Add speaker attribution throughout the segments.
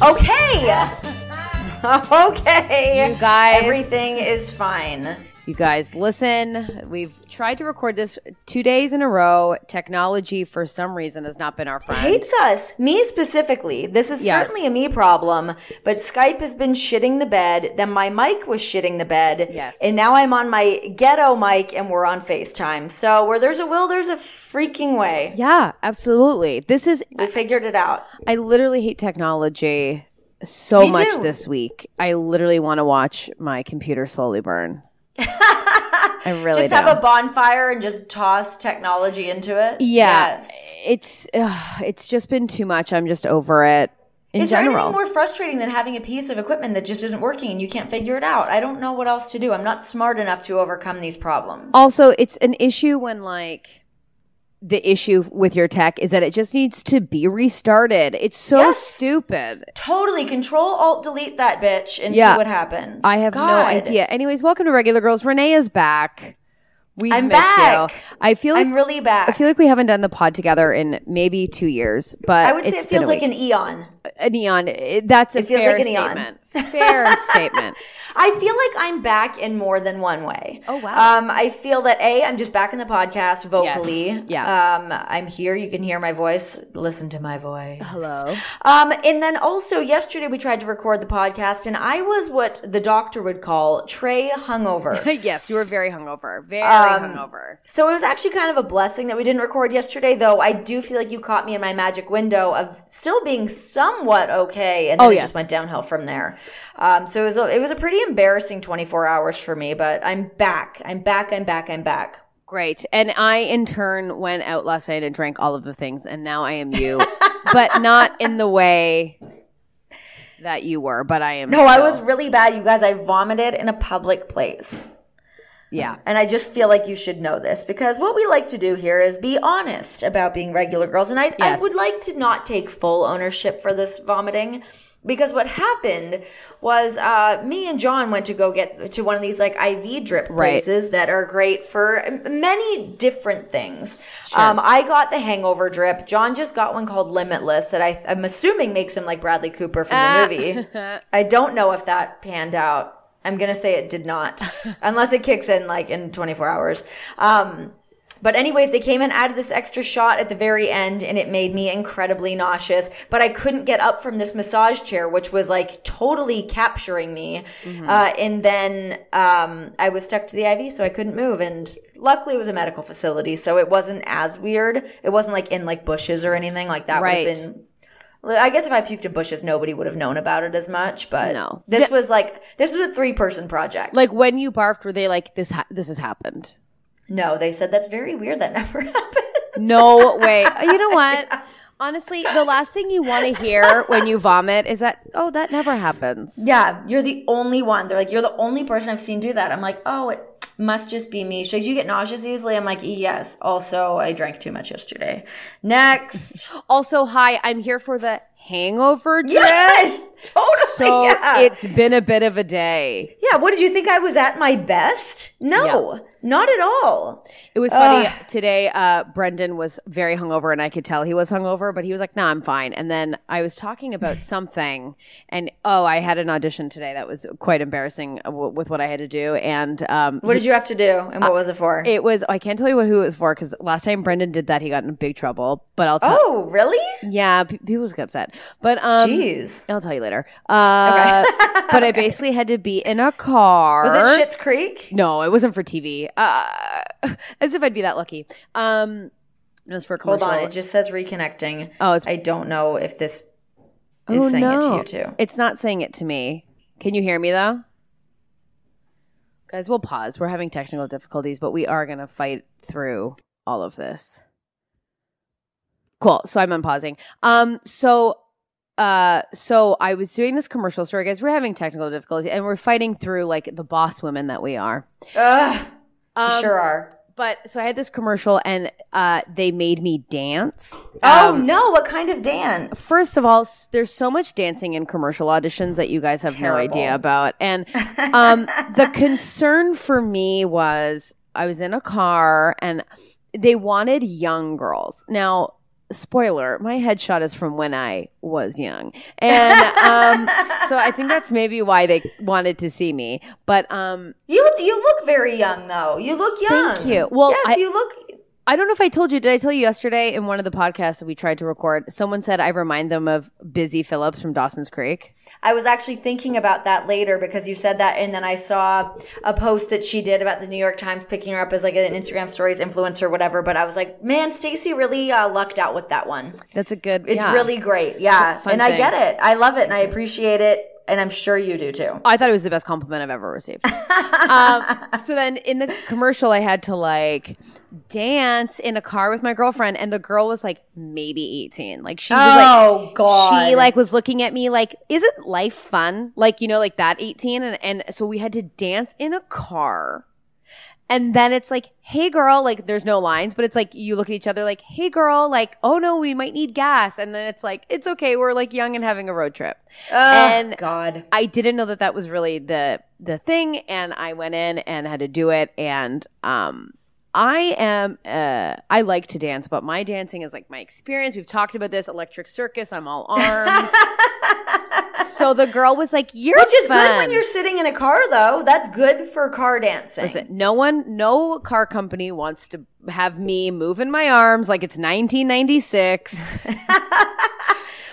Speaker 1: Okay. Okay.
Speaker 2: You guys.
Speaker 1: Everything is fine.
Speaker 2: You guys, listen. We've tried to record this 2 days in a row. Technology, for some reason, has not been our friend.
Speaker 1: Hates us. Me specifically. This is certainly a me problem. But Skype has been shitting the bed. Then my mic was shitting the bed.
Speaker 2: Yes.
Speaker 1: And now I'm on my ghetto mic and we're on FaceTime. So where there's a will, there's a freaking way.
Speaker 2: Yeah, absolutely.
Speaker 1: We figured it out.
Speaker 2: I literally hate technology so
Speaker 1: Me
Speaker 2: much
Speaker 1: too.
Speaker 2: this week. I literally want to watch my computer slowly burn. I really
Speaker 1: Just have a bonfire and just toss technology into it.
Speaker 2: Yeah.
Speaker 1: Yes.
Speaker 2: It's just been too much. I'm just over it in
Speaker 1: Is there
Speaker 2: general.
Speaker 1: anything more frustrating than having a piece of equipment that just isn't working and you can't figure it out? I don't know what else to do. I'm not smart enough to overcome these problems.
Speaker 2: Also, it's an issue when the issue with your tech is that it just needs to be restarted. It's so stupid.
Speaker 1: Totally. Control-Alt-Delete that bitch and see what happens.
Speaker 2: I have no idea. Anyways, welcome to Regular Girls. Renee is back.
Speaker 1: I'm back.
Speaker 2: You.
Speaker 1: I'm really back.
Speaker 2: I feel like we haven't done the pod together in maybe 2 years, but
Speaker 1: I would say it feels like an eon.
Speaker 2: An eon. That's a fair
Speaker 1: like an eon.
Speaker 2: statement. Fair statement.
Speaker 1: I feel like I'm back in more than one way.
Speaker 2: Oh, wow.
Speaker 1: I feel that I'm just back in the podcast vocally.
Speaker 2: Yes. Yeah.
Speaker 1: I'm here. You can hear my voice. Listen to my voice.
Speaker 2: Hello.
Speaker 1: And then also yesterday we tried to record the podcast and I was what the doctor would call tray hungover.
Speaker 2: Yes, you were very hungover. Very hungover.
Speaker 1: So it was actually kind of a blessing that we didn't record yesterday, though I do feel like you caught me in my magic window of still being somewhat okay, and then it just went downhill from there. So it was a pretty embarrassing 24 hours for me, but I'm back. I'm back.
Speaker 2: Great. And I, in turn, went out last night and drank all of the things, and now I am you. But not in the way that you were, but I am.
Speaker 1: No, I was really bad, you guys. I vomited in a public place.
Speaker 2: Yeah.
Speaker 1: And I just feel like you should know this because what we like to do here is be honest about being regular girls. And I would like to not take full ownership for this vomiting because what happened was me and John went to go get to one of these IV drip places that are great for many different things.
Speaker 2: Sure.
Speaker 1: I got the hangover drip. John just got one called Limitless that I'm assuming makes him like Bradley Cooper from the movie. I don't know if that panned out. I'm going to say it did not, unless it kicks in in 24 hours. But anyways, they came and added this extra shot at the very end, and it made me incredibly nauseous. But I couldn't get up from this massage chair, which was totally capturing me. Mm-hmm. And then I was stuck to the IV, so I couldn't move. And luckily, it was a medical facility, so it wasn't as weird. It wasn't in bushes or anything like that.
Speaker 2: Right.
Speaker 1: Would have been. I guess if I puked in bushes, nobody would have known about it as much. But
Speaker 2: no.
Speaker 1: This was a 3-person project.
Speaker 2: When you barfed, were they this has happened?
Speaker 1: No, they said that's very weird. That never happened.
Speaker 2: No way. You know what? Honestly, the last thing you want to hear when you vomit is that, oh, that never happens.
Speaker 1: Yeah, you're the only one. They're like, you're the only person I've seen do that. I'm like, oh, it must just be me. Should you get nauseous easily? I'm like, yes. Also, I drank too much yesterday. Next.
Speaker 2: Also, hi, I'm here for the hangover drip.
Speaker 1: Yes, totally.
Speaker 2: So it's been a bit of a day.
Speaker 1: Yeah, what did you think I was at my best? No, not at all.
Speaker 2: It was funny. Today, Brendan was very hungover, and I could tell he was hungover, but he was like, nah, I'm fine. And then I was talking about something, and I had an audition today that was quite embarrassing with what I had to do. And
Speaker 1: what did you have to do, and what was it for?
Speaker 2: It was, I can't tell you who it was for, because last time Brendan did that, he got in big trouble. But I'll tell.
Speaker 1: Oh, really?
Speaker 2: Yeah, people get upset. But
Speaker 1: jeez,
Speaker 2: I'll tell you later.
Speaker 1: Okay.
Speaker 2: But I basically had to be in a car.
Speaker 1: Was it Schitt's Creek?
Speaker 2: No, it wasn't for TV. As if I'd be that lucky. It was for a commercial.
Speaker 1: Hold on, it just says reconnecting.
Speaker 2: Oh,
Speaker 1: I don't know if this is saying it to you too.
Speaker 2: It's not saying it to me. Can you hear me though? Guys, we'll pause. We're having technical difficulties, but we are going to fight through all of this. Cool. So I'm unpausing. So I was doing this commercial story, guys. We're having technical difficulties, and we're fighting through the boss women that we are.
Speaker 1: Ugh, we sure are.
Speaker 2: But so I had this commercial, and they made me dance.
Speaker 1: Oh no! What kind of dance?
Speaker 2: First of all, there's so much dancing in commercial auditions that you guys have no idea about, and the concern for me was I was in a car, and they wanted young girls. Now, spoiler, my headshot is from when I was young. And so I think that's maybe why they wanted to see me. But
Speaker 1: you look very young, though. You look young.
Speaker 2: Thank you. Well,
Speaker 1: yes, you look...
Speaker 2: I don't know if I told you. Did I tell you yesterday in one of the podcasts that we tried to record, someone said I remind them of Busy Phillips from Dawson's Creek?
Speaker 1: I was actually thinking about that later because you said that, and then I saw a post that she did about the New York Times picking her up as like an Instagram Stories influencer or whatever, but I was like, man, Stacey really lucked out with that one.
Speaker 2: That's a good...
Speaker 1: It's really great. Yeah.
Speaker 2: Fun
Speaker 1: and
Speaker 2: thing.
Speaker 1: I get it. I love it, and I appreciate it. And I'm sure you do too.
Speaker 2: I thought it was the best compliment I've ever received. So then in the commercial, I had to like dance in a car with my girlfriend, and the girl was like maybe 18. Like she was like,
Speaker 1: God.
Speaker 2: She like was looking at me like, isn't life fun? Like, you know, like that 18. And so we had to dance in a car. And then it's like, hey, girl, like there's no lines, but it's like you look at each other like, hey, girl, like, oh, no, we might need gas. And then it's like, it's okay. We're like young and having a road trip.
Speaker 1: Oh, God.
Speaker 2: I didn't know that was really the thing. And I went in and had to do it. And I like to dance, but my dancing is like my experience. We've talked about this, electric circus. I'm all arms. So the girl was like,
Speaker 1: Which is good when you're sitting in a car, though. That's good for car dancing.
Speaker 2: Listen, no car company wants to have me moving my arms like it's 1996.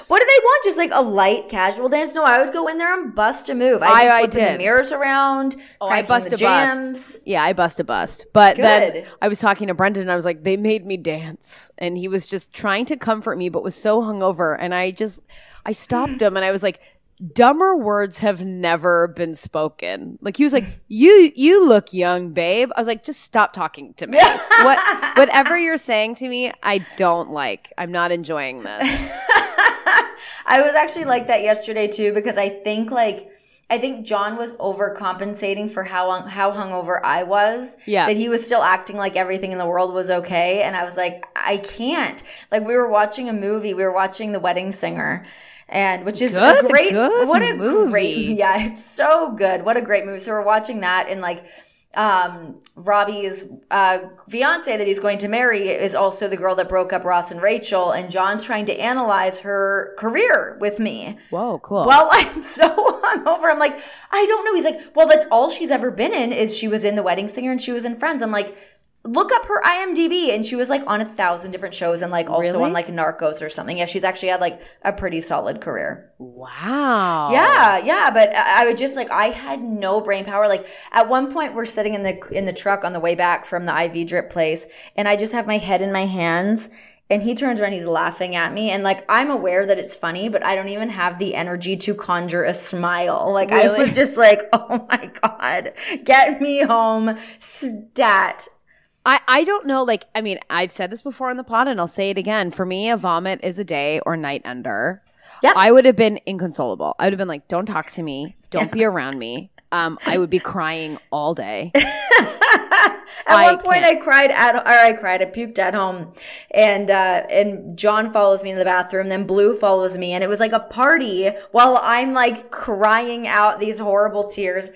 Speaker 1: What do they want? Just like a light, casual dance? No, I would go in there and bust a move. I did. The mirrors around.
Speaker 2: Oh, I bust a bust. Yeah, I bust a bust. But
Speaker 1: good.
Speaker 2: Then I was talking to Brendan, and I was like, they made me dance. And he was just trying to comfort me, but was so hungover. And I stopped him, and I was like, dumber words have never been spoken. Like he was like, you look young, babe. I was like, just stop talking to me. Whatever you're saying to me, I don't like. I'm not enjoying this.
Speaker 1: I was actually like that yesterday too, because I think John was overcompensating for how hungover I was. Yeah. That he was still acting like everything in the world was okay. And I was like, I can't. Like we were watching a movie. We were watching The Wedding Singer. And which is a great movie. Yeah, it's so good. What a great movie. So we're watching that, and like Robbie's fiance that he's going to marry is also the girl that broke up Ross and Rachel, and John's trying to analyze her career with me.
Speaker 2: Whoa, cool.
Speaker 1: Well, I'm so hungover. I'm like, I don't know. He's like, well, that's all she's ever been in is she was in The Wedding Singer and she was in Friends. I'm like, look up her IMDb, and she was like on 1,000 different shows and like also on like Narcos or something. Yeah, she's actually had like a pretty solid career.
Speaker 2: Wow.
Speaker 1: Yeah, but I would just like, I had no brain power. Like at one point we're sitting in the truck on the way back from the IV drip place, and I just have my head in my hands, and he turns around, he's laughing at me, and like I'm aware that it's funny, but I don't even have the energy to conjure a smile. Like I was just like, oh my God, get me home, stat.
Speaker 2: I don't know, like, I mean, I've said this before on the pod, and I'll say it again. For me, a vomit is a day or night ender. Yep. I would have been inconsolable. I would have been like, don't talk to me. Don't be around me. I would be crying all day.
Speaker 1: At one point, I puked at home, and John follows me in the bathroom. Then Blue follows me, and it was like a party while I'm like crying out these horrible tears.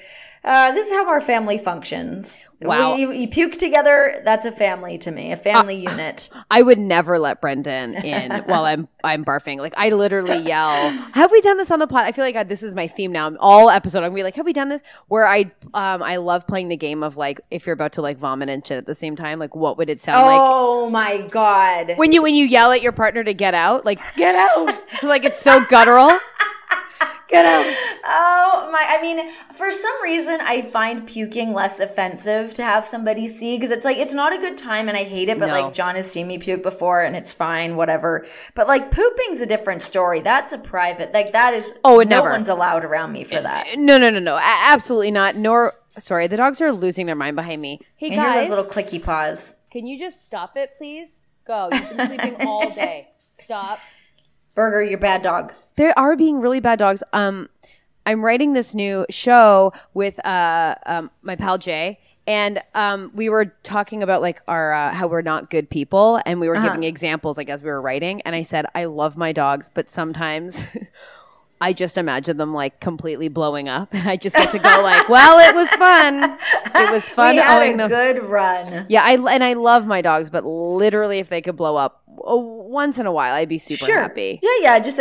Speaker 1: This is how our family functions.
Speaker 2: Wow.
Speaker 1: You puke together, that's a family to me, a family unit.
Speaker 2: I would never let Brendan in while I'm barfing. Like, I literally yell, have we done this on the pod? I feel like this is my theme now. All episode, I'm going to be like, have we done this? Where I love playing the game of, like, if you're about to, like, vomit and shit at the same time, like, what would it sound like?
Speaker 1: Oh, my God.
Speaker 2: When you yell at your partner to get out, like, get out! Like, it's so guttural. Get out.
Speaker 1: Oh, my. I mean, for some reason, I find puking less offensive to have somebody see, because it's like, it's not a good time and I hate it, but like John has seen me puke before and it's fine, whatever. But like pooping's a different story. That's a private, like that is, no one's allowed around me for that.
Speaker 2: No. Absolutely not. Sorry, the dogs are losing their mind behind me. Hey,
Speaker 1: and
Speaker 2: guys.
Speaker 1: Hear those little clicky paws.
Speaker 2: Can you just stop it, please? Go. You've been sleeping all day. Stop.
Speaker 1: Burger, you're bad dog.
Speaker 2: They are being really bad dogs. I'm writing this new show with my pal Jay, and we were talking about like our how we're not good people, and we were giving examples like as we were writing. And I said, I love my dogs, but sometimes I just imagine them like completely blowing up, and I just get to go like, well, it was fun. It was fun.
Speaker 1: We had a good run.
Speaker 2: Yeah, I love my dogs, but literally, if they could blow up once in a while, I'd be super happy.
Speaker 1: Yeah. Just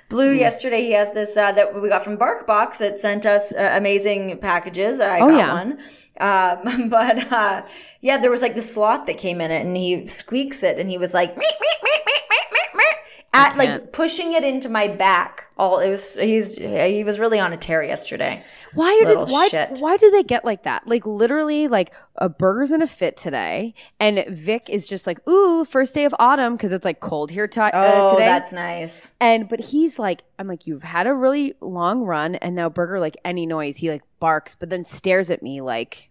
Speaker 1: Blue yesterday, he has this that we got from BarkBox that sent us amazing packages. I got one. Yeah, there was like the sloth that came in it, and he squeaks it, and he was like, meep, meep, meep, meep, meep, meep, meep, at like pushing it into my back. He was really on a tear yesterday.
Speaker 2: Why do they get like that? Like literally, like a Burger's in a fit today, and Vic is just like, ooh, first day of autumn because it's like cold here today. Oh,
Speaker 1: that's nice.
Speaker 2: But he's like, I'm like, you've had a really long run, and now Burger, like any noise, he like barks, but then stares at me like,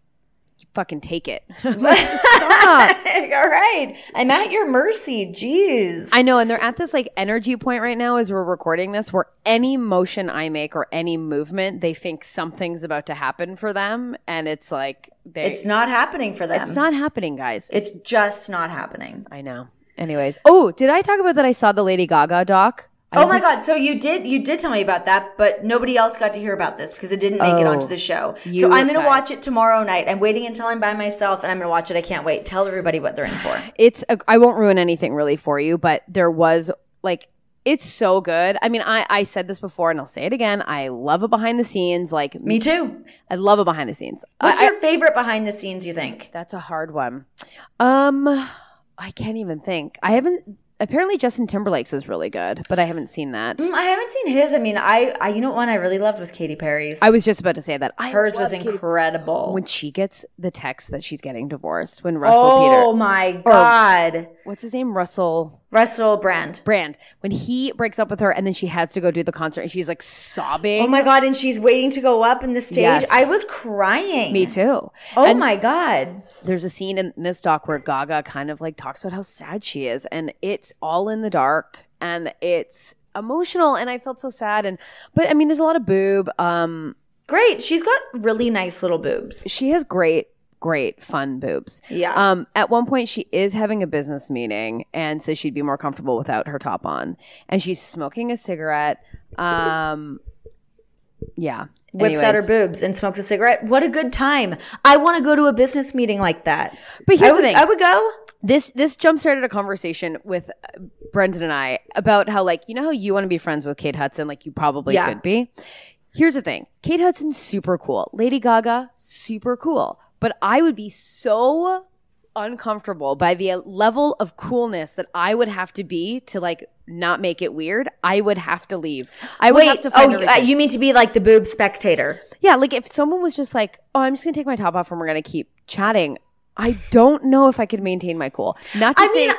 Speaker 2: fucking take it. Stop.
Speaker 1: All right. I'm at your mercy. Jeez.
Speaker 2: I know. And they're at this like energy point right now as we're recording this where any motion I make or any movement, they think something's about to happen for them. And it's like,
Speaker 1: it's not happening for them.
Speaker 2: It's not happening, guys.
Speaker 1: It's just not happening.
Speaker 2: I know. Anyways. Oh, did I talk about that I saw the Lady Gaga doc?
Speaker 1: Oh my God. So you did tell me about that, but nobody else got to hear about this because it didn't make it onto the show. So I'm going to watch it tomorrow night. I'm waiting until I'm by myself and I'm going to watch it. I can't wait. Tell everybody what they're in for.
Speaker 2: I won't ruin anything really for you, but there was like, it's so good. I mean, I said this before and I'll say it again. I love a behind the scenes. Like
Speaker 1: me too.
Speaker 2: I love a behind the scenes.
Speaker 1: What's your favorite behind the scenes, you think?
Speaker 2: That's a hard one. I can't even think. Apparently Justin Timberlake's is really good, but I haven't seen that.
Speaker 1: I haven't seen his. I mean, I you know what one I really loved was Katy Perry's.
Speaker 2: I was just about to say that.
Speaker 1: Hers was incredible.
Speaker 2: When she gets the text that she's getting divorced, when Russell
Speaker 1: my God.
Speaker 2: What's his name? Russell
Speaker 1: Brand.
Speaker 2: When he breaks up with her and then she has to go do the concert and she's like sobbing.
Speaker 1: Oh my God. And she's waiting to go up in the stage.
Speaker 2: Yes.
Speaker 1: I was crying.
Speaker 2: Me too.
Speaker 1: My God.
Speaker 2: There's a scene in this doc where Gaga kind of like talks about how sad she is and it's all in the dark and it's emotional and I felt so sad. But I mean, there's a lot of boob.
Speaker 1: Great. She's got really nice little boobs.
Speaker 2: She has great fun boobs.
Speaker 1: Yeah.
Speaker 2: At one point she is having a business meeting and says she'd be more comfortable without her top on. And she's smoking a cigarette. Yeah.
Speaker 1: Whips out her boobs and smokes a cigarette. What a good time. I want to go to a business meeting like that.
Speaker 2: But here's the thing.
Speaker 1: I would go.
Speaker 2: This jump-started a conversation with Brendan and I about how, like, you know how you want to be friends with Kate Hudson? Like, you probably could be. Here's the thing. Kate Hudson's super cool. Lady Gaga, super cool. But I would be so uncomfortable by the level of coolness that I would have to be to like not make it weird. I would have to leave. I would have to find a reason.
Speaker 1: You mean to be like the boob spectator?
Speaker 2: Yeah, like if someone was just like, "Oh, I'm just gonna take my top off and we're gonna keep chatting," I don't know if I could maintain my cool. I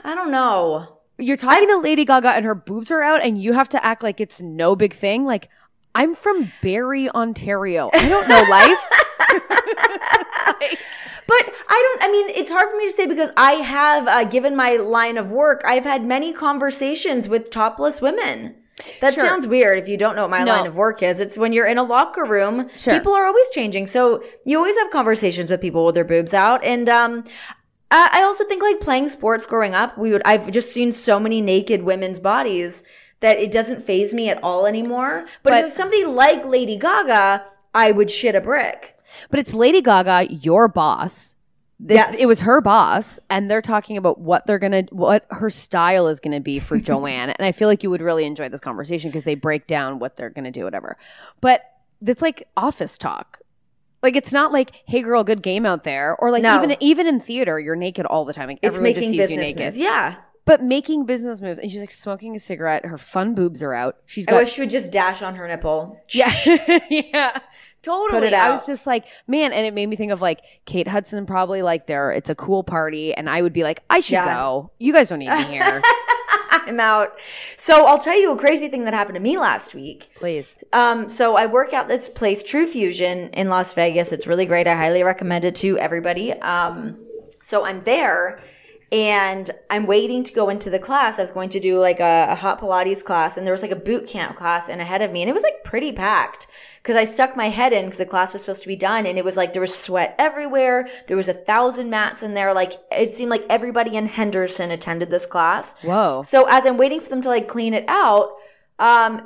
Speaker 1: don't know.
Speaker 2: You're talking to Lady Gaga and her boobs are out, and you have to act like it's no big thing. Like I'm from Barrie, Ontario. I don't know life.
Speaker 1: But it's hard for me to say because I have, given my line of work, I've had many conversations with topless women. That sounds weird if you don't know what my line of work is. It's when you're in a locker room, people are always changing. So you always have conversations with people with their boobs out. And I also think like playing sports growing up, I've just seen so many naked women's bodies that it doesn't faze me at all anymore. But if somebody like Lady Gaga, I would shit a brick.
Speaker 2: But it's Lady Gaga, your boss. Yes. It was her boss, and they're talking about what her style is gonna be for Joanne. And I feel like you would really enjoy this conversation because they break down what they're gonna do, whatever. But it's like office talk. Like it's not like, hey girl, good game out there. Or like even in theater, you're naked all the time. Like
Speaker 1: it's
Speaker 2: everyone just
Speaker 1: making
Speaker 2: sees you
Speaker 1: business
Speaker 2: naked.
Speaker 1: Moves. Yeah.
Speaker 2: But making business moves, and she's like smoking a cigarette. Her fun boobs are out.
Speaker 1: I wish she would just dash on her nipple.
Speaker 2: Yeah, yeah, totally.
Speaker 1: Put it out.
Speaker 2: I was just like, man, and it made me think of like Kate Hudson probably like it's a cool party, and I would be like, I should go. You guys don't need me here.
Speaker 1: I'm out. So I'll tell you a crazy thing that happened to me last week.
Speaker 2: Please.
Speaker 1: So I work out this place, True Fusion, in Las Vegas. It's really great. I highly recommend it to everybody. So I'm there. And I'm waiting to go into the class. I was going to do like a hot Pilates class, and there was like a boot camp class in ahead of me, and it was like pretty packed because I stuck my head in because the class was supposed to be done, and it was like there was sweat everywhere. There was 1,000 mats in there. Like it seemed like everybody in Henderson attended this class.
Speaker 2: Whoa.
Speaker 1: So as I'm waiting for them to like clean it out,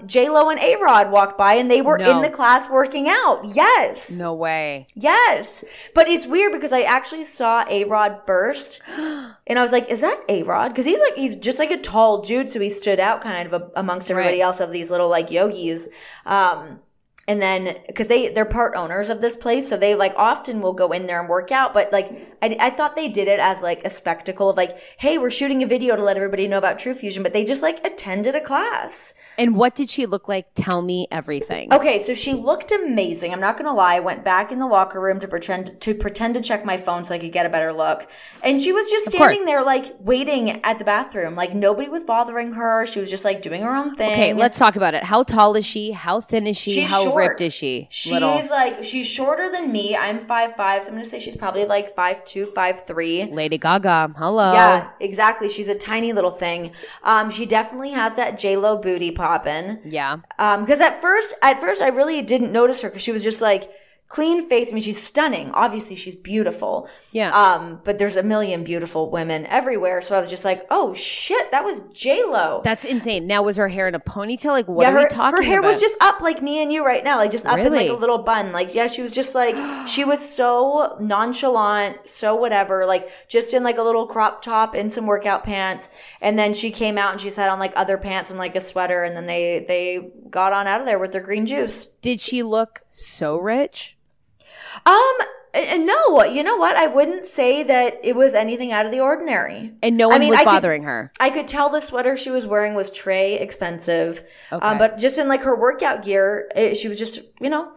Speaker 1: J-Lo and A-Rod walked by and they were in the class working out. Yes.
Speaker 2: No way.
Speaker 1: Yes. But it's weird because I actually saw A-Rod first and I was like, is that A-Rod? Because he's just like a tall dude. So he stood out kind of amongst everybody else of these little like yogis. And then, because they're part owners of this place, so they like often will go in there and work out. But like, I thought they did it as like a spectacle of like, hey, we're shooting a video to let everybody know about True Fusion. But they just like attended a class.
Speaker 2: And what did she look like? Tell me everything.
Speaker 1: Okay, so she looked amazing. I'm not gonna lie. I went back in the locker room to pretend to check my phone so I could get a better look. And she was just standing there like waiting at the bathroom. Like nobody was bothering her. She was just like doing her own thing.
Speaker 2: Okay, let's talk about it. How tall is she? How thin is she?
Speaker 1: She's
Speaker 2: How
Speaker 1: short.
Speaker 2: ripped is she?
Speaker 1: She's shorter than me. I'm 5'5", so I'm gonna say she's probably like 5'2", 5'3".
Speaker 2: Lady Gaga. Hello.
Speaker 1: Yeah, exactly. She's a tiny little thing. She definitely has that J-Lo booty poppin'.
Speaker 2: Yeah.
Speaker 1: Because at first I really didn't notice her because she was just like clean face. I mean, she's stunning. Obviously, she's beautiful.
Speaker 2: Yeah.
Speaker 1: But there's a million beautiful women everywhere. So I was just like, oh shit, that was J-Lo.
Speaker 2: That's insane. Now, was her hair in a ponytail? Like, what are we talking about?
Speaker 1: Her hair was just up like me and you right now, like just up in like a little bun. Like, yeah, she was just like, she was so nonchalant, so whatever, like just in like a little crop top and some workout pants. And then she came out and she had on like other pants and like a sweater. And then they got on out of there with their green juice.
Speaker 2: Did she look so rich?
Speaker 1: No, you know what? I wouldn't say that it was anything out of the ordinary.
Speaker 2: And no one was bothering her.
Speaker 1: I could tell the sweater she was wearing was Trey expensive.
Speaker 2: Okay.
Speaker 1: But just in like her workout gear, she was just,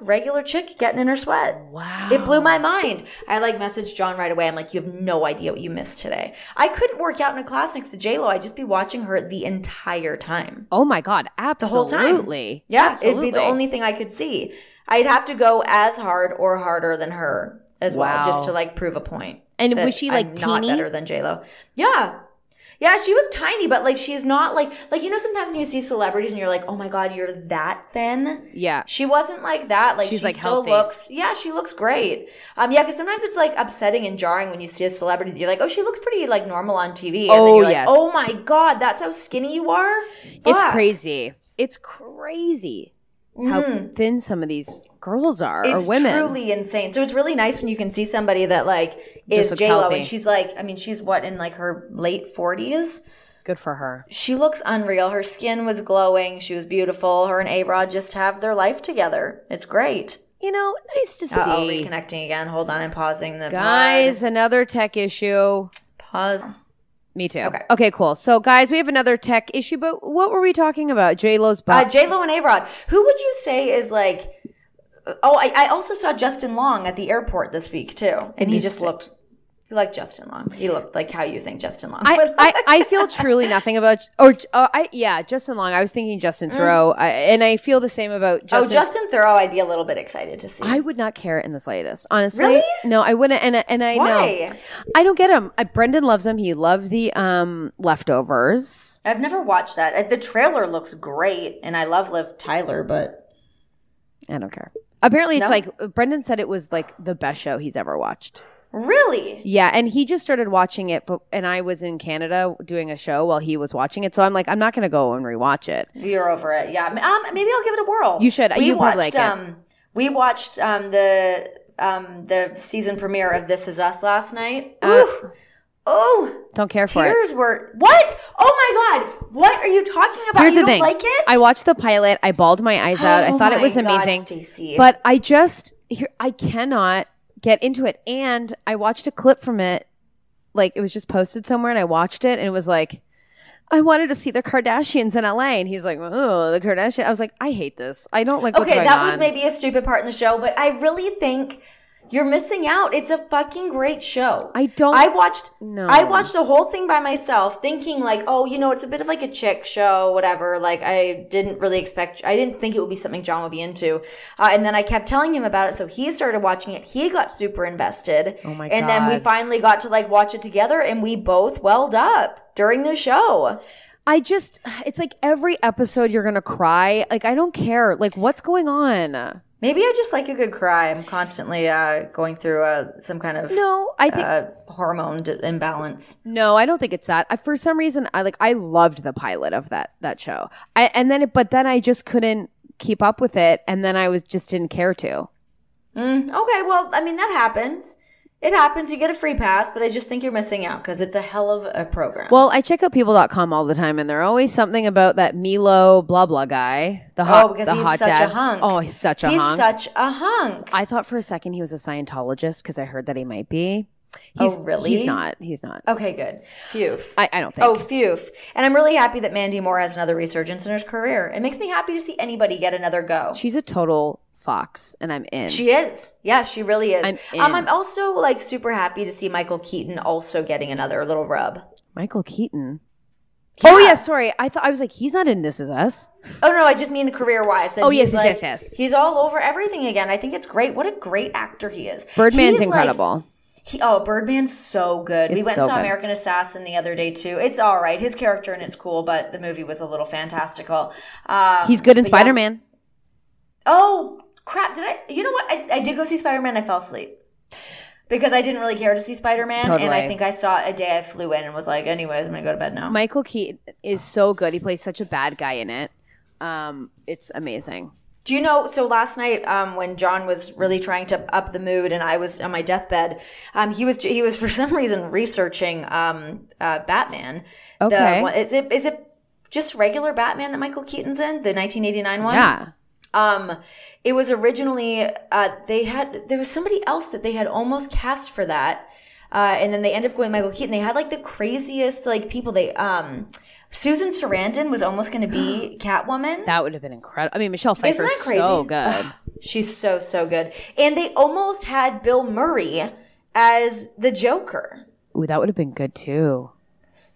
Speaker 1: regular chick getting in her sweat.
Speaker 2: Wow.
Speaker 1: It blew my mind. I like messaged John right away. I'm like, you have no idea what you missed today. I couldn't work out in a class next to J-Lo. I'd just be watching her the entire time.
Speaker 2: Oh my God. Absolutely.
Speaker 1: The whole time. Yeah.
Speaker 2: Absolutely.
Speaker 1: It'd be the only thing I could see. I'd have to go as hard or harder than her as well, just to like prove a point.
Speaker 2: And was she like
Speaker 1: I'm
Speaker 2: teeny?
Speaker 1: not better than J-Lo. Yeah. Yeah, she was tiny, but like she's not like sometimes when you see celebrities and you're like, oh my God, you're that thin.
Speaker 2: Yeah.
Speaker 1: She wasn't like that. Like
Speaker 2: she's
Speaker 1: she
Speaker 2: like
Speaker 1: still
Speaker 2: healthy.
Speaker 1: she looks great. Yeah, because sometimes it's like upsetting and jarring when you see a celebrity. You're like, oh, she looks pretty like normal on TV. And then you're like, oh my God, that's how skinny you are? Fuck.
Speaker 2: It's crazy. It's crazy how thin some of these girls are or women.
Speaker 1: It's truly insane. So it's really nice when you can see somebody that like is J-Lo and she's like, I mean, she's what, in like her late 40s?
Speaker 2: Good for her.
Speaker 1: She looks unreal. Her skin was glowing. She was beautiful. Her and A-Rod just have their life together. It's great.
Speaker 2: Nice to see.
Speaker 1: Reconnecting again. Hold on, I'm pausing the
Speaker 2: Guys, another tech issue.
Speaker 1: Pause.
Speaker 2: Me too. Okay, cool. So, guys, we have another tech issue, but what were we talking about? J-Lo's butt?
Speaker 1: J-Lo and A-Rod. Who would you say is like... Oh, I also saw Justin Long at the airport this week, too. And he just looked... like Justin Long. He looked like how you think Justin Long would.
Speaker 2: I feel truly nothing about... Justin Long. I was thinking Justin Theroux. And I feel the same about Justin...
Speaker 1: Justin Theroux, I'd be a little bit excited to see.
Speaker 2: I would not care in the slightest. Honestly.
Speaker 1: Really?
Speaker 2: No, I wouldn't. And I
Speaker 1: Why?
Speaker 2: know. I don't get him. Brendan loves him. He loved the Leftovers.
Speaker 1: I've never watched that. The trailer looks great, and I love Liv Tyler, but...
Speaker 2: I don't care. Apparently, it's like... Brendan said it was like the best show he's ever watched.
Speaker 1: Really?
Speaker 2: Yeah, and he just started watching it, and I was in Canada doing a show while he was watching it, so I'm like, I'm not going to go and rewatch it.
Speaker 1: You're over it, yeah. Maybe I'll give it a whirl.
Speaker 2: You should. You probably like it.
Speaker 1: We watched the season premiere of This Is Us last night.
Speaker 2: Don't care for it.
Speaker 1: Tears were... What? Oh my God. What are you talking about?
Speaker 2: Here's
Speaker 1: you
Speaker 2: the thing.
Speaker 1: Like it?
Speaker 2: I watched the pilot. I bawled my eyes out. I thought it was amazing.
Speaker 1: Stacey.
Speaker 2: But I cannot get into it. And I watched a clip from it. Like, it was just posted somewhere, and I watched it, and it was like, I wanted to see the Kardashians in LA. And he's like, oh, the Kardashians. I was like, I hate this. I don't like what's going on.
Speaker 1: Okay, that was maybe a stupid part in the show, but I really think... You're missing out. It's a fucking great show.
Speaker 2: I watched the
Speaker 1: whole thing by myself thinking like, oh, it's a bit of like a chick show, whatever. Like I didn't think it would be something John would be into. And then I kept telling him about it. So he started watching it. He got super invested.
Speaker 2: Oh my God.
Speaker 1: And then we finally got to like watch it together and we both welled up during the show.
Speaker 2: It's like every episode you're going to cry. Like, I don't care. Like, what's going on?
Speaker 1: Maybe I just like a good cry. I'm constantly going through some kind of hormone imbalance.
Speaker 2: No, I don't think it's that. For some reason, I loved the pilot of that show. But then I just couldn't keep up with it, and then I just didn't care to.
Speaker 1: Okay, well, I mean that happens. It happens. You get a free pass, but I just think you're missing out because it's a hell of a program.
Speaker 2: Well, I check out people.com all the time, and there's always something about that Milo blah blah guy.
Speaker 1: Because he's
Speaker 2: hot
Speaker 1: such
Speaker 2: dad.
Speaker 1: a hunk.
Speaker 2: Oh, he's such a hunk.
Speaker 1: He's such a hunk.
Speaker 2: I thought for a second he was a Scientologist because I heard that he might be.
Speaker 1: Really?
Speaker 2: He's not.
Speaker 1: Okay, good. Phew.
Speaker 2: I don't think.
Speaker 1: Oh, phew. And I'm really happy that Mandy Moore has another resurgence in her career. It makes me happy to see anybody get another go.
Speaker 2: She's a total fox, and I'm in.
Speaker 1: She is. Yeah, she really is.
Speaker 2: I'm in.
Speaker 1: I'm also like super happy to see Michael Keaton also getting another little rub.
Speaker 2: Michael Keaton?
Speaker 1: Yeah.
Speaker 2: Oh, yeah, sorry. I was like, he's not in This Is Us.
Speaker 1: Oh, no, I just mean career-wise.
Speaker 2: Oh, yes.
Speaker 1: He's all over everything again. I think it's great. What a great actor he is.
Speaker 2: Birdman's incredible.
Speaker 1: Birdman's so good. We went and saw
Speaker 2: good.
Speaker 1: American Assassin the other day, too. It's all right. His character and it's cool, but the movie was a little fantastical.
Speaker 2: He's good in Spider-Man.
Speaker 1: Yeah. Oh, crap. You know what? I did go see Spider-Man. I fell asleep. Because I didn't really care to see Spider-Man.
Speaker 2: Totally.
Speaker 1: And I think I saw it a day I flew in and was like, anyways, I'm going to go to bed now.
Speaker 2: Michael Keaton is so good. He plays such a bad guy in it. It's amazing.
Speaker 1: Do you know, so last night when John was really trying to up the mood and I was on my deathbed, he was for some reason researching Batman.
Speaker 2: Okay.
Speaker 1: Is it just regular Batman that Michael Keaton's in? The 1989 one?
Speaker 2: Yeah.
Speaker 1: It was originally there was somebody else that they had almost cast for that, and then they ended up going Michael Keaton. They had like the craziest like people. Susan Sarandon was almost going to be Catwoman.
Speaker 2: That would have been incredible. I mean, Michelle Pfeiffer's so good.
Speaker 1: She's so good. And they almost had Bill Murray as the Joker.
Speaker 2: Ooh, that would have been good too.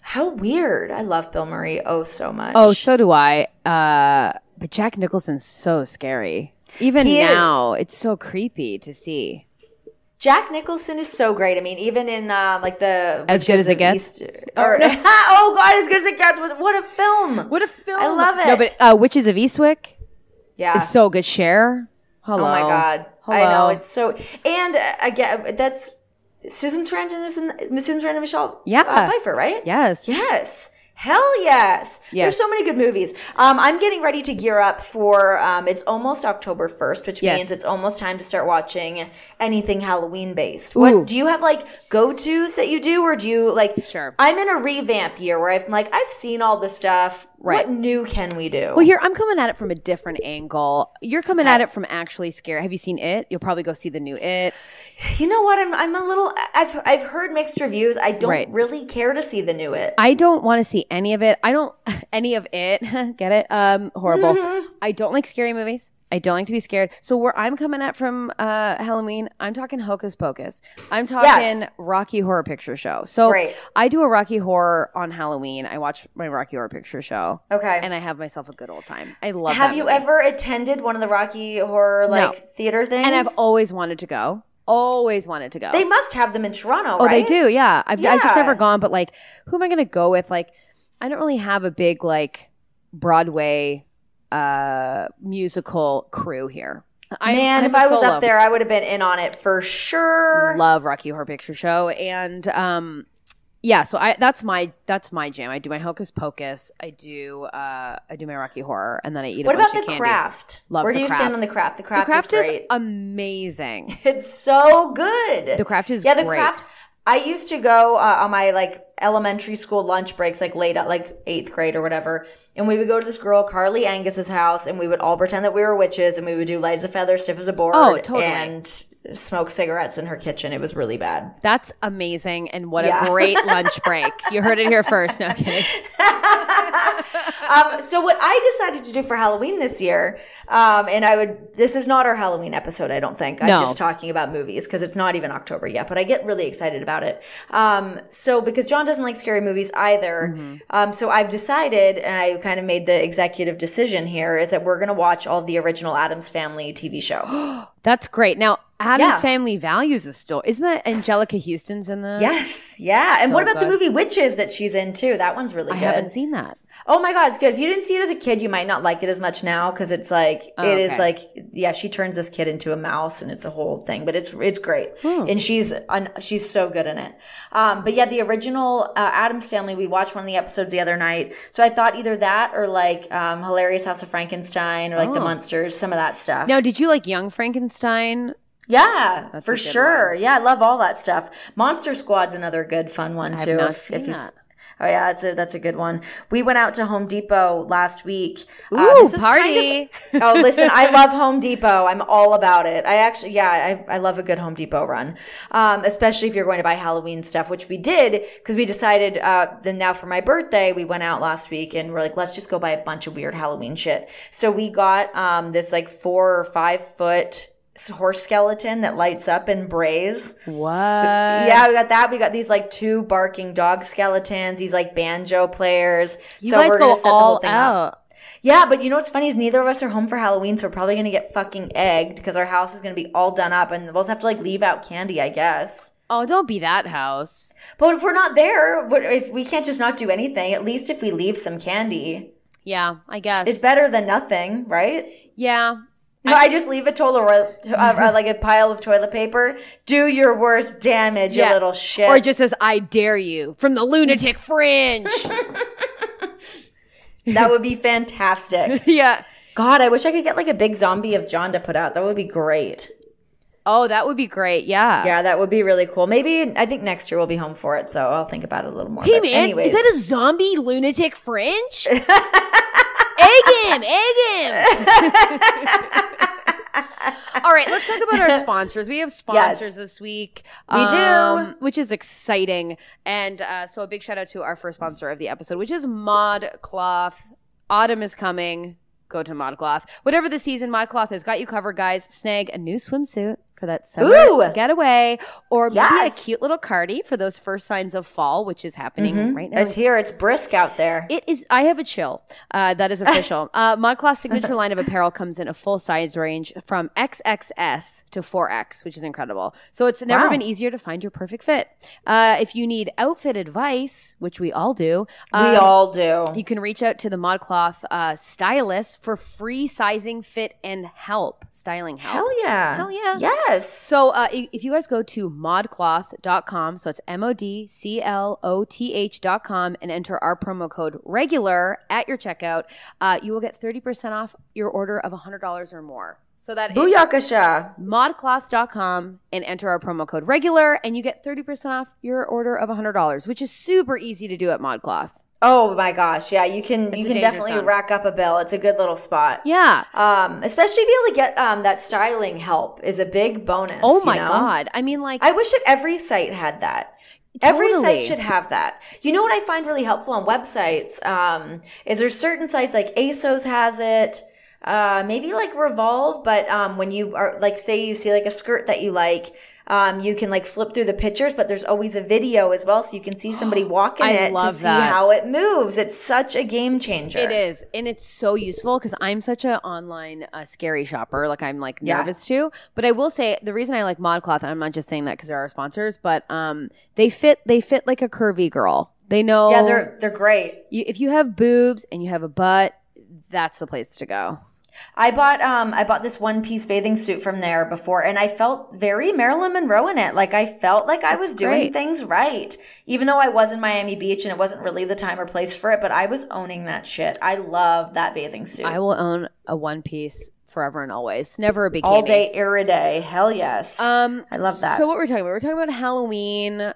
Speaker 1: How weird. I love Bill Murray so much.
Speaker 2: Oh, so do I. But Jack Nicholson's so scary. Even now, it's so creepy to see.
Speaker 1: Jack Nicholson is so great. I mean, even in like the
Speaker 2: As Good as It Gets.
Speaker 1: Oh God, As Good as It Gets. What a film!
Speaker 2: What a film!
Speaker 1: I love it.
Speaker 2: No, but Witches of Eastwick.
Speaker 1: Yeah,
Speaker 2: is so good. Cher. Hello.
Speaker 1: Oh my God.
Speaker 2: Hello.
Speaker 1: I know it's so. And again, that's Susan Sarandon and Michelle Pfeiffer, right?
Speaker 2: Yes.
Speaker 1: Hell yes. There's so many good movies. I'm getting ready to gear up for, it's almost October 1st, which means it's almost time to start watching anything Halloween based. What do you have like go-tos that you do, or do you like,
Speaker 2: Sure.
Speaker 1: I'm in a revamp year where I've seen all the stuff. Right. What new can we do?
Speaker 2: Well, here, I'm coming at it from a different angle. You're coming at it from actually scared. Have you seen It? You'll probably go see the new It.
Speaker 1: You know what? I'm a little. I've heard mixed reviews. I don't really care to see the new It.
Speaker 2: I don't want to see any of it. Any of it. Get it? Horrible. Mm-hmm. I don't like scary movies. I don't like to be scared. So where I'm coming at from Halloween, I'm talking Hocus Pocus. I'm talking Rocky Horror Picture Show. So I do a Rocky Horror on Halloween. I watch my Rocky Horror Picture Show. Okay. And I have myself a good old time. I love
Speaker 1: Have you ever attended one of the Rocky Horror theater things?
Speaker 2: And I've always wanted to go. They must have them in Toronto, right? Oh, they do, yeah. I've just never gone, but like, who am I going to go with? Like, I don't really have a big like Broadway musical crew here. I'm
Speaker 1: if I was up there, I would have been in on it for sure.
Speaker 2: Love Rocky Horror Picture Show, and so that's my jam. I do my Hocus Pocus. I do my Rocky Horror, and then I eat. What about
Speaker 1: The Craft? Where do you stand on The Craft? The Craft is great.
Speaker 2: Amazing.
Speaker 1: It's so good.
Speaker 2: The Craft is great. The Craft.
Speaker 1: I used to go on my like elementary school lunch breaks, like late at like 8th grade or whatever, and we would go to this girl Carly Angus's house, and we would all pretend that we were witches, and we would do light as a feather, stiff as a board, and smoke cigarettes in her kitchen. It was really bad.
Speaker 2: That's amazing, and what a great lunch break. You heard it here first. No kidding.
Speaker 1: So what I decided to do for Halloween this year, this is not our Halloween episode, I don't think. I'm just talking about movies because it's not even October yet, but I get really excited about it. So because John doesn't like scary movies either, so I've decided, and I kind of made the executive decision here, is that we're going to watch all of the original Addams Family TV show.
Speaker 2: That's great. Now, Addams Family Values is still, isn't that Angelica Houston's in the?
Speaker 1: Yes. Yeah. And what about the movie Witches that she's in too? That one's really good. I
Speaker 2: haven't seen that.
Speaker 1: Oh my God, it's good. If you didn't see it as a kid, you might not like it as much now because it's like, is like, she turns this kid into a mouse and it's a whole thing, but it's great. And she's so good in it. But yeah, the original Addams Family, we watched one of the episodes the other night. So I thought either that or like Hilarious House of Frankenstein or like The Munsters, some of that stuff.
Speaker 2: Now, did you like Young Frankenstein?
Speaker 1: Yeah, that's for sure. One. Yeah, I love all that stuff. Monster Squad's another good, fun one too.
Speaker 2: I have not seen that.
Speaker 1: Oh yeah, that's a good one. We went out to Home Depot last week.
Speaker 2: Ooh, party!
Speaker 1: Oh, listen, I love Home Depot. I'm all about it. I love a good Home Depot run, especially if you're going to buy Halloween stuff, which we did because we decided. Then now for my birthday, we went out last week and we're like, let's just go buy a bunch of weird Halloween shit. So we got this like 4 or 5 foot horse skeleton that lights up and brays.
Speaker 2: What?
Speaker 1: Yeah, we got that. We got these like 2 barking dog skeletons, these like banjo players.
Speaker 2: You guys we're go set all the whole thing out. Up.
Speaker 1: Yeah, but you know what's funny is neither of us are home for Halloween, so we're probably going to get fucking egged because our house is going to be all done up and we'll just have to like leave out candy, I guess.
Speaker 2: Oh, don't be that house.
Speaker 1: But if we're not there, if we can't just not do anything, at least if we leave some candy.
Speaker 2: Yeah, I guess.
Speaker 1: It's better than nothing, right?
Speaker 2: Yeah.
Speaker 1: No, I just leave like a pile of toilet paper. Do your worst damage, you little shit.
Speaker 2: Or it just says, I dare you, from the lunatic fringe.
Speaker 1: That would be fantastic.
Speaker 2: Yeah.
Speaker 1: God, I wish I could get like a big zombie of John to put out. That would be great.
Speaker 2: Oh, that would be great. Yeah.
Speaker 1: Yeah, that would be really cool. Maybe, I think next year we'll be home for it, so I'll think about it a little more.
Speaker 2: Hey, man, is that a zombie lunatic fringe? Egg him! All right, let's talk about our sponsors. We have sponsors this week.
Speaker 1: We do.
Speaker 2: Which is exciting. And so a big shout out to our first sponsor of the episode, which is ModCloth. Autumn is coming. Go to ModCloth. Whatever the season, ModCloth has got you covered, guys. Snag a new swimsuit for that summer getaway, or maybe a cute little cardi for those first signs of fall, which is happening right now.
Speaker 1: It's here. It's brisk out there.
Speaker 2: It is. I have a chill. That is official. ModCloth's signature line of apparel comes in a full size range from XXS to 4X, which is incredible. So it's never been easier to find your perfect fit. If you need outfit advice, which we all do, you can reach out to the ModCloth stylist for free sizing, fit, and styling help.
Speaker 1: Hell yeah.
Speaker 2: Hell yeah.
Speaker 1: Yes.
Speaker 2: So if you guys go to modcloth.com, so it's MODCLOTH.com, and enter our promo code REGULAR at your checkout, you will get 30% off your order of $100 or more. So that
Speaker 1: Booyakasha.
Speaker 2: Modcloth.com and enter our promo code REGULAR, and you get 30% off your order of $100, which is super easy to do at ModCloth.
Speaker 1: Oh my gosh, yeah, you can definitely rack up a bill. It's a good little spot.
Speaker 2: Yeah.
Speaker 1: Especially be able to get that styling help is a big bonus.
Speaker 2: Oh my God. I mean, like,
Speaker 1: I wish that every site had that.
Speaker 2: Totally.
Speaker 1: Every site should have that. You know what I find really helpful on websites is there's certain sites like ASOS has it, maybe like Revolve, but when you are like, say you see like a skirt that you like, you can like flip through the pictures, but there's always a video as well, so you can see somebody walking it to see how it moves. It's such a game changer.
Speaker 2: It is, and it's so useful because I'm such an online scary shopper. Like I'm like nervous too. But I will say the reason I like ModCloth, and I'm not just saying that because they're our sponsors, but they fit like a curvy girl. They know.
Speaker 1: Yeah, they're great.
Speaker 2: If you have boobs and you have a butt, that's the place to go.
Speaker 1: I bought this one-piece bathing suit from there before, and I felt very Marilyn Monroe in it. Like I felt like I was doing things right, even though I was in Miami Beach and it wasn't really the time or place for it. But I was owning that shit. I love that bathing suit.
Speaker 2: I will own a one-piece forever and always. Never a bikini.
Speaker 1: All day, every day. Hell yes. I love that.
Speaker 2: So what we're talking about? We're talking about Halloween.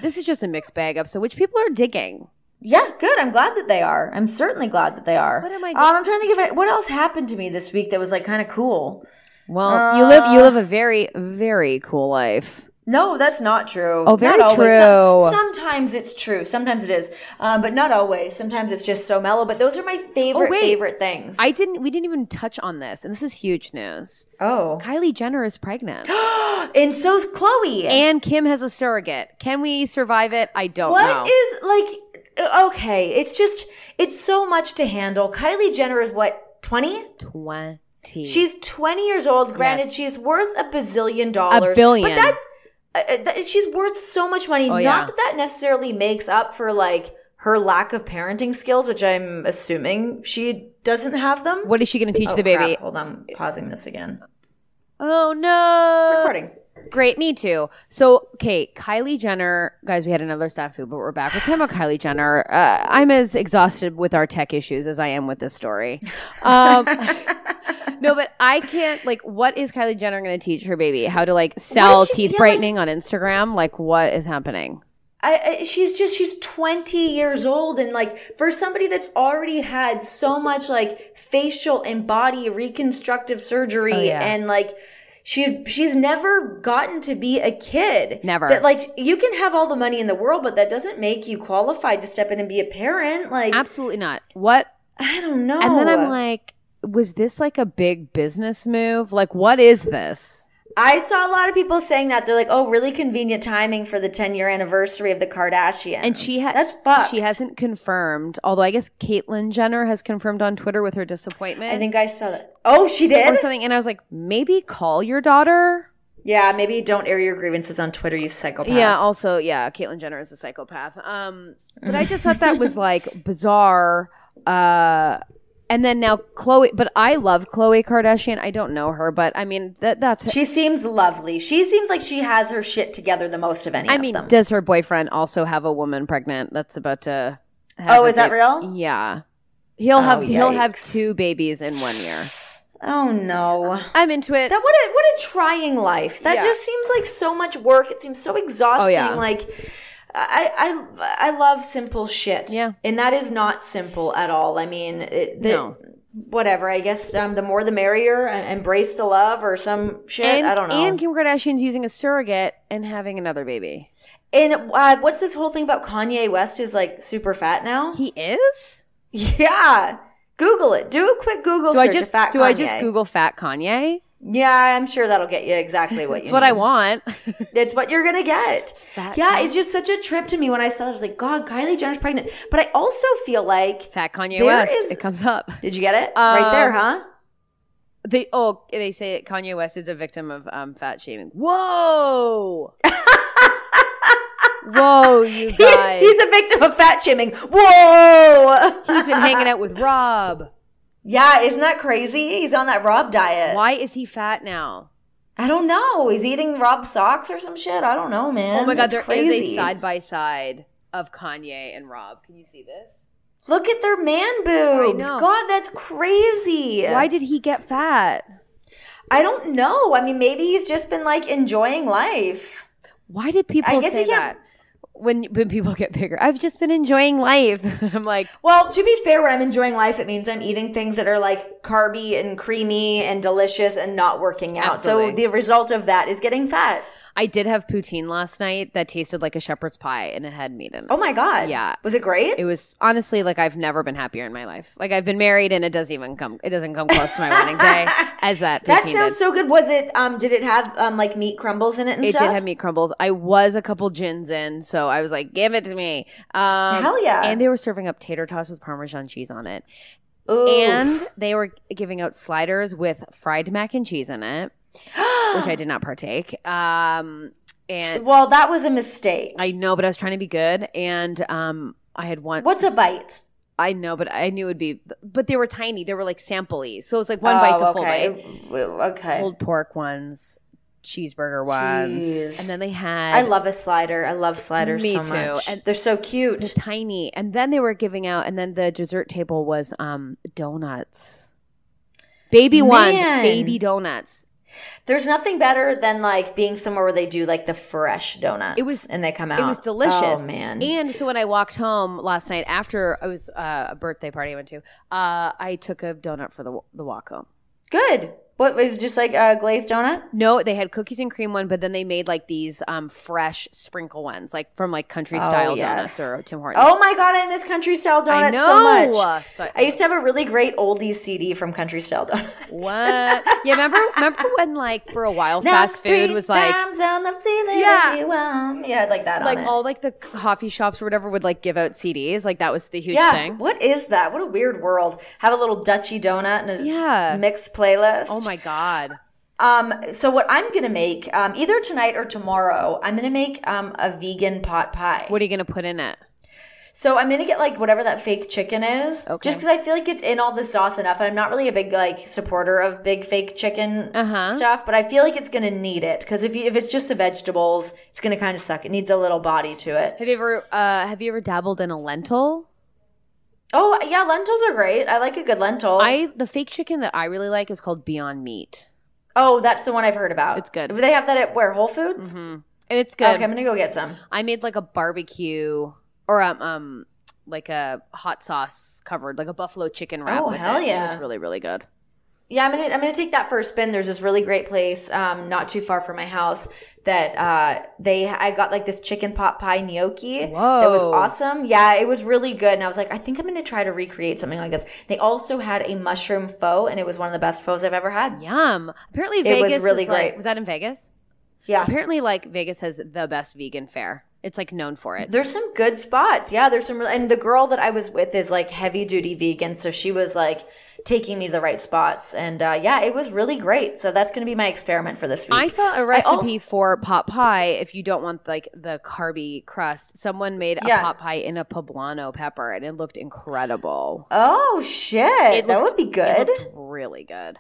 Speaker 2: This is just a mixed bag episode, which people are digging.
Speaker 1: Yeah, good. I'm glad that they are. I'm certainly glad that they are.
Speaker 2: What am I?
Speaker 1: I'm trying to think of what else happened to me this week that was like kind of cool.
Speaker 2: Well, you live a very, very cool life.
Speaker 1: No, that's not true.
Speaker 2: Oh, very
Speaker 1: not
Speaker 2: true.
Speaker 1: Sometimes it's true. Sometimes it is. But not always. Sometimes it's just so mellow. But those are my favorite things.
Speaker 2: We didn't even touch on this. And this is huge news.
Speaker 1: Oh.
Speaker 2: Kylie Jenner is pregnant.
Speaker 1: And so's Khloe.
Speaker 2: And Kim has a surrogate. Can we survive it? I don't know.
Speaker 1: What is, okay. It's so much to handle. Kylie Jenner is what, 20?
Speaker 2: 20.
Speaker 1: She's 20 years old. Granted, she's worth $1 billion.
Speaker 2: $1 billion.
Speaker 1: But she's worth so much money. Not that necessarily makes up for like her lack of parenting skills, which I'm assuming she doesn't have them.
Speaker 2: What is she going to teach the baby?
Speaker 1: Crap. Hold on, pausing this again.
Speaker 2: Oh no!
Speaker 1: Recording.
Speaker 2: Great, me too. So, okay, Kylie Jenner, guys, we had another snafu, but we're back. We're talking about Kylie Jenner. I'm as exhausted with our tech issues as I am with this story. No, but I can't, like, what is Kylie Jenner going to teach her baby? How to, like, sell teeth brightening on Instagram? Like, what is happening?
Speaker 1: She's 20 years old, and like for somebody that's already had so much like facial and body reconstructive surgery and like she's never gotten to be a kid.
Speaker 2: Never.
Speaker 1: That like you can have all the money in the world, but that doesn't make you qualified to step in and be a parent. Like
Speaker 2: absolutely not. What?
Speaker 1: I don't know.
Speaker 2: And then I'm like, was this like a big business move? Like, what is this?
Speaker 1: I saw a lot of people saying that. They're like, oh, really convenient timing for the 10-year anniversary of the Kardashians.
Speaker 2: And that's fucked. She hasn't confirmed, although I guess Caitlyn Jenner has confirmed on Twitter with her disappointment.
Speaker 1: I think I saw that. Oh, she did?
Speaker 2: Or something. And I was like, maybe call your daughter?
Speaker 1: Yeah, maybe don't air your grievances on Twitter, you psychopath.
Speaker 2: Yeah, also, Caitlyn Jenner is a psychopath. But I just thought that was like bizarre. And then now Khloe, but I love Khloe Kardashian. I don't know her, but I mean, that's...
Speaker 1: She seems lovely. She seems like she has her shit together the most of any of them. I mean,
Speaker 2: does her boyfriend also have a woman pregnant that's about to have
Speaker 1: Oh, is that real?
Speaker 2: Yeah. He'll have 2 babies in 1 year.
Speaker 1: Oh, no.
Speaker 2: I'm into it.
Speaker 1: What a trying life. That just seems like so much work. It seems so exhausting. Oh, yeah. Like... I love simple shit.
Speaker 2: Yeah.
Speaker 1: And that is not simple at all. I mean, whatever. I guess the more the merrier. Embrace the love or some shit. I don't know.
Speaker 2: And Kim Kardashian's using a surrogate and having another baby.
Speaker 1: And what's this whole thing about Kanye West is like super fat now?
Speaker 2: He is?
Speaker 1: Yeah. Google it. Do a quick Google search of fat Kanye.
Speaker 2: Do I just Google fat Kanye?
Speaker 1: Yeah, I'm sure that'll get you exactly what you need.
Speaker 2: It's what I want.
Speaker 1: It's what you're going to get.
Speaker 2: Kanye.
Speaker 1: It's just such a trip to me when I saw that. I was like, God, Kylie Jenner's pregnant. But I also feel like...
Speaker 2: Fat Kanye West. It comes up.
Speaker 1: Did you get it? Right there, huh?
Speaker 2: They say Kanye West is a victim of fat shaming. Whoa! Whoa, you guys.
Speaker 1: He's a victim of fat shaming. Whoa!
Speaker 2: He's been hanging out with Rob.
Speaker 1: Yeah, isn't that crazy? He's on that Rob diet.
Speaker 2: Why is he fat now?
Speaker 1: I don't know. He's eating Rob socks or some shit. I don't know, man.
Speaker 2: Oh my God, there is a side-by-side of Kanye and Rob. Can you see this?
Speaker 1: Look at their man boobs.
Speaker 2: I know.
Speaker 1: God, that's crazy.
Speaker 2: Why did he get fat?
Speaker 1: I don't know. I mean, maybe he's just been like enjoying life.
Speaker 2: Why did people say that? When people get bigger, I've just been enjoying life. I'm like,
Speaker 1: well, to be fair, when I'm enjoying life, it means I'm eating things that are like carby and creamy and delicious and not working out. Absolutely. So the result of that is getting fat.
Speaker 2: I did have poutine last night that tasted like a shepherd's pie and it had meat in it.
Speaker 1: Oh my God.
Speaker 2: Yeah.
Speaker 1: Was it great?
Speaker 2: It was honestly like I've never been happier in my life. Like I've been married and it doesn't come close to my wedding day as that poutine
Speaker 1: That sounds so good. Was it, did it have like meat crumbles in it and stuff?
Speaker 2: It did have meat crumbles. I was a couple gins in, so I was like, give it to me.
Speaker 1: Hell yeah.
Speaker 2: And they were serving up tater tots with Parmesan cheese on it.
Speaker 1: Oof.
Speaker 2: And they were giving out sliders with fried mac and cheese in it, which I did not partake. And
Speaker 1: well, that was a mistake.
Speaker 2: I know, but I was trying to be good, and I had one.
Speaker 1: What's a bite?
Speaker 2: I know, but I knew it would be. But they were tiny. They were like sample-y. So it's like one bite's a full bite.
Speaker 1: Okay.
Speaker 2: Pulled pork ones, cheeseburger ones, and then they had.
Speaker 1: I love a slider. I love sliders so much.
Speaker 2: Me too. And
Speaker 1: they're so cute.
Speaker 2: They're tiny. And then they were giving out, and then the dessert table was donuts, baby ones, baby donuts.
Speaker 1: There's nothing better than like being somewhere where they do like the fresh donuts. And they come out.
Speaker 2: It was delicious.
Speaker 1: Oh man!
Speaker 2: And so when I walked home last night after it was a birthday party I went to, I took a donut for the walk home.
Speaker 1: Good. What was just like a glazed donut?
Speaker 2: No, they had cookies and cream one, but then they made like these fresh sprinkle ones, like from like country style donuts or Tim Hortons.
Speaker 1: Oh my God, I miss country style donuts so much. I used to have a really great oldies CD from country style donuts.
Speaker 2: What? Yeah, remember when like for a while fast food was like
Speaker 1: on the ceiling, yeah, like that.
Speaker 2: Like
Speaker 1: on it.
Speaker 2: all like the coffee shops or whatever would like give out CDs. Like that was the huge thing.
Speaker 1: What is that? What a weird world. Have a little Dutchy donut and a mixed playlist.
Speaker 2: Oh my God.
Speaker 1: So what I'm going to make, either tonight or tomorrow, I'm going to make a vegan pot pie.
Speaker 2: What are you going to put in it?
Speaker 1: So I'm going to get like whatever that fake chicken is. Okay. Just because I feel like it's in all the sauce enough. And I'm not really a big like supporter of big fake chicken stuff, but I feel like it's going to need it. Because if it's just the vegetables, it's going to kind of suck. It needs a little body to it.
Speaker 2: Have you ever dabbled in a lentil?
Speaker 1: Oh, yeah, lentils are great. I like a good lentil.
Speaker 2: The fake chicken that I really like is called Beyond Meat.
Speaker 1: Oh, that's the one I've heard about.
Speaker 2: It's good.
Speaker 1: Do they have that at where? Whole Foods?
Speaker 2: Mm-hmm. It's good.
Speaker 1: Okay, I'm going to go get some.
Speaker 2: I made like a barbecue or like a hot sauce covered, like a buffalo chicken wrap with
Speaker 1: hell
Speaker 2: it.
Speaker 1: Yeah.
Speaker 2: It was really, really good.
Speaker 1: Yeah, I'm gonna take that for a spin. There's this really great place, not too far from my house, that I got like this chicken pot pie gnocchi.
Speaker 2: Whoa.
Speaker 1: That was awesome. Yeah, it was really good, and I was like, I think I'm gonna try to recreate something like this. They also had a mushroom pho, and it was one of the best phos I've ever had.
Speaker 2: Yum! Apparently, Vegas
Speaker 1: was really great.
Speaker 2: Was that in Vegas?
Speaker 1: Yeah.
Speaker 2: Apparently, like Vegas has the best vegan fare. It's like known for it.
Speaker 1: There's some good spots. Yeah, there's some, and the girl that I was with is like heavy duty vegan, so she was like taking me to the right spots, and yeah, it was really great. So that's going to be my experiment for this week.
Speaker 2: I saw a recipe for pot pie. If you don't want like the carby crust, someone made a pot pie in a poblano pepper, and it looked incredible.
Speaker 1: Oh shit, that would be good.
Speaker 2: It looked really good.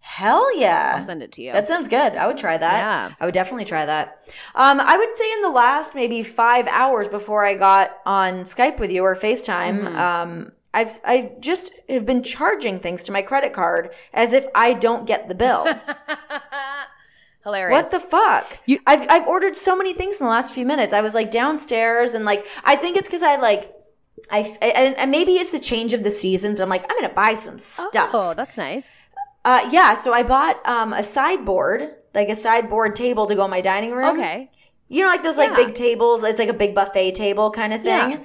Speaker 1: Hell yeah.
Speaker 2: I'll send it to you.
Speaker 1: That sounds good. I would try that.
Speaker 2: Yeah.
Speaker 1: I would definitely try that. I would say in the last maybe 5 hours before I got on Skype with you or FaceTime, I've just have been charging things to my credit card as if I don't get the bill.
Speaker 2: Hilarious.
Speaker 1: What the fuck? I've ordered so many things in the last few minutes. I was like downstairs and like, I think it's because and maybe it's a change of the seasons. I'm like, I'm going to buy some stuff.
Speaker 2: Oh, that's nice.
Speaker 1: Yeah, so I bought a sideboard, like a sideboard table to go in my dining room.
Speaker 2: Okay.
Speaker 1: You know, like those like big tables. It's like a big buffet table kind of thing. Yeah.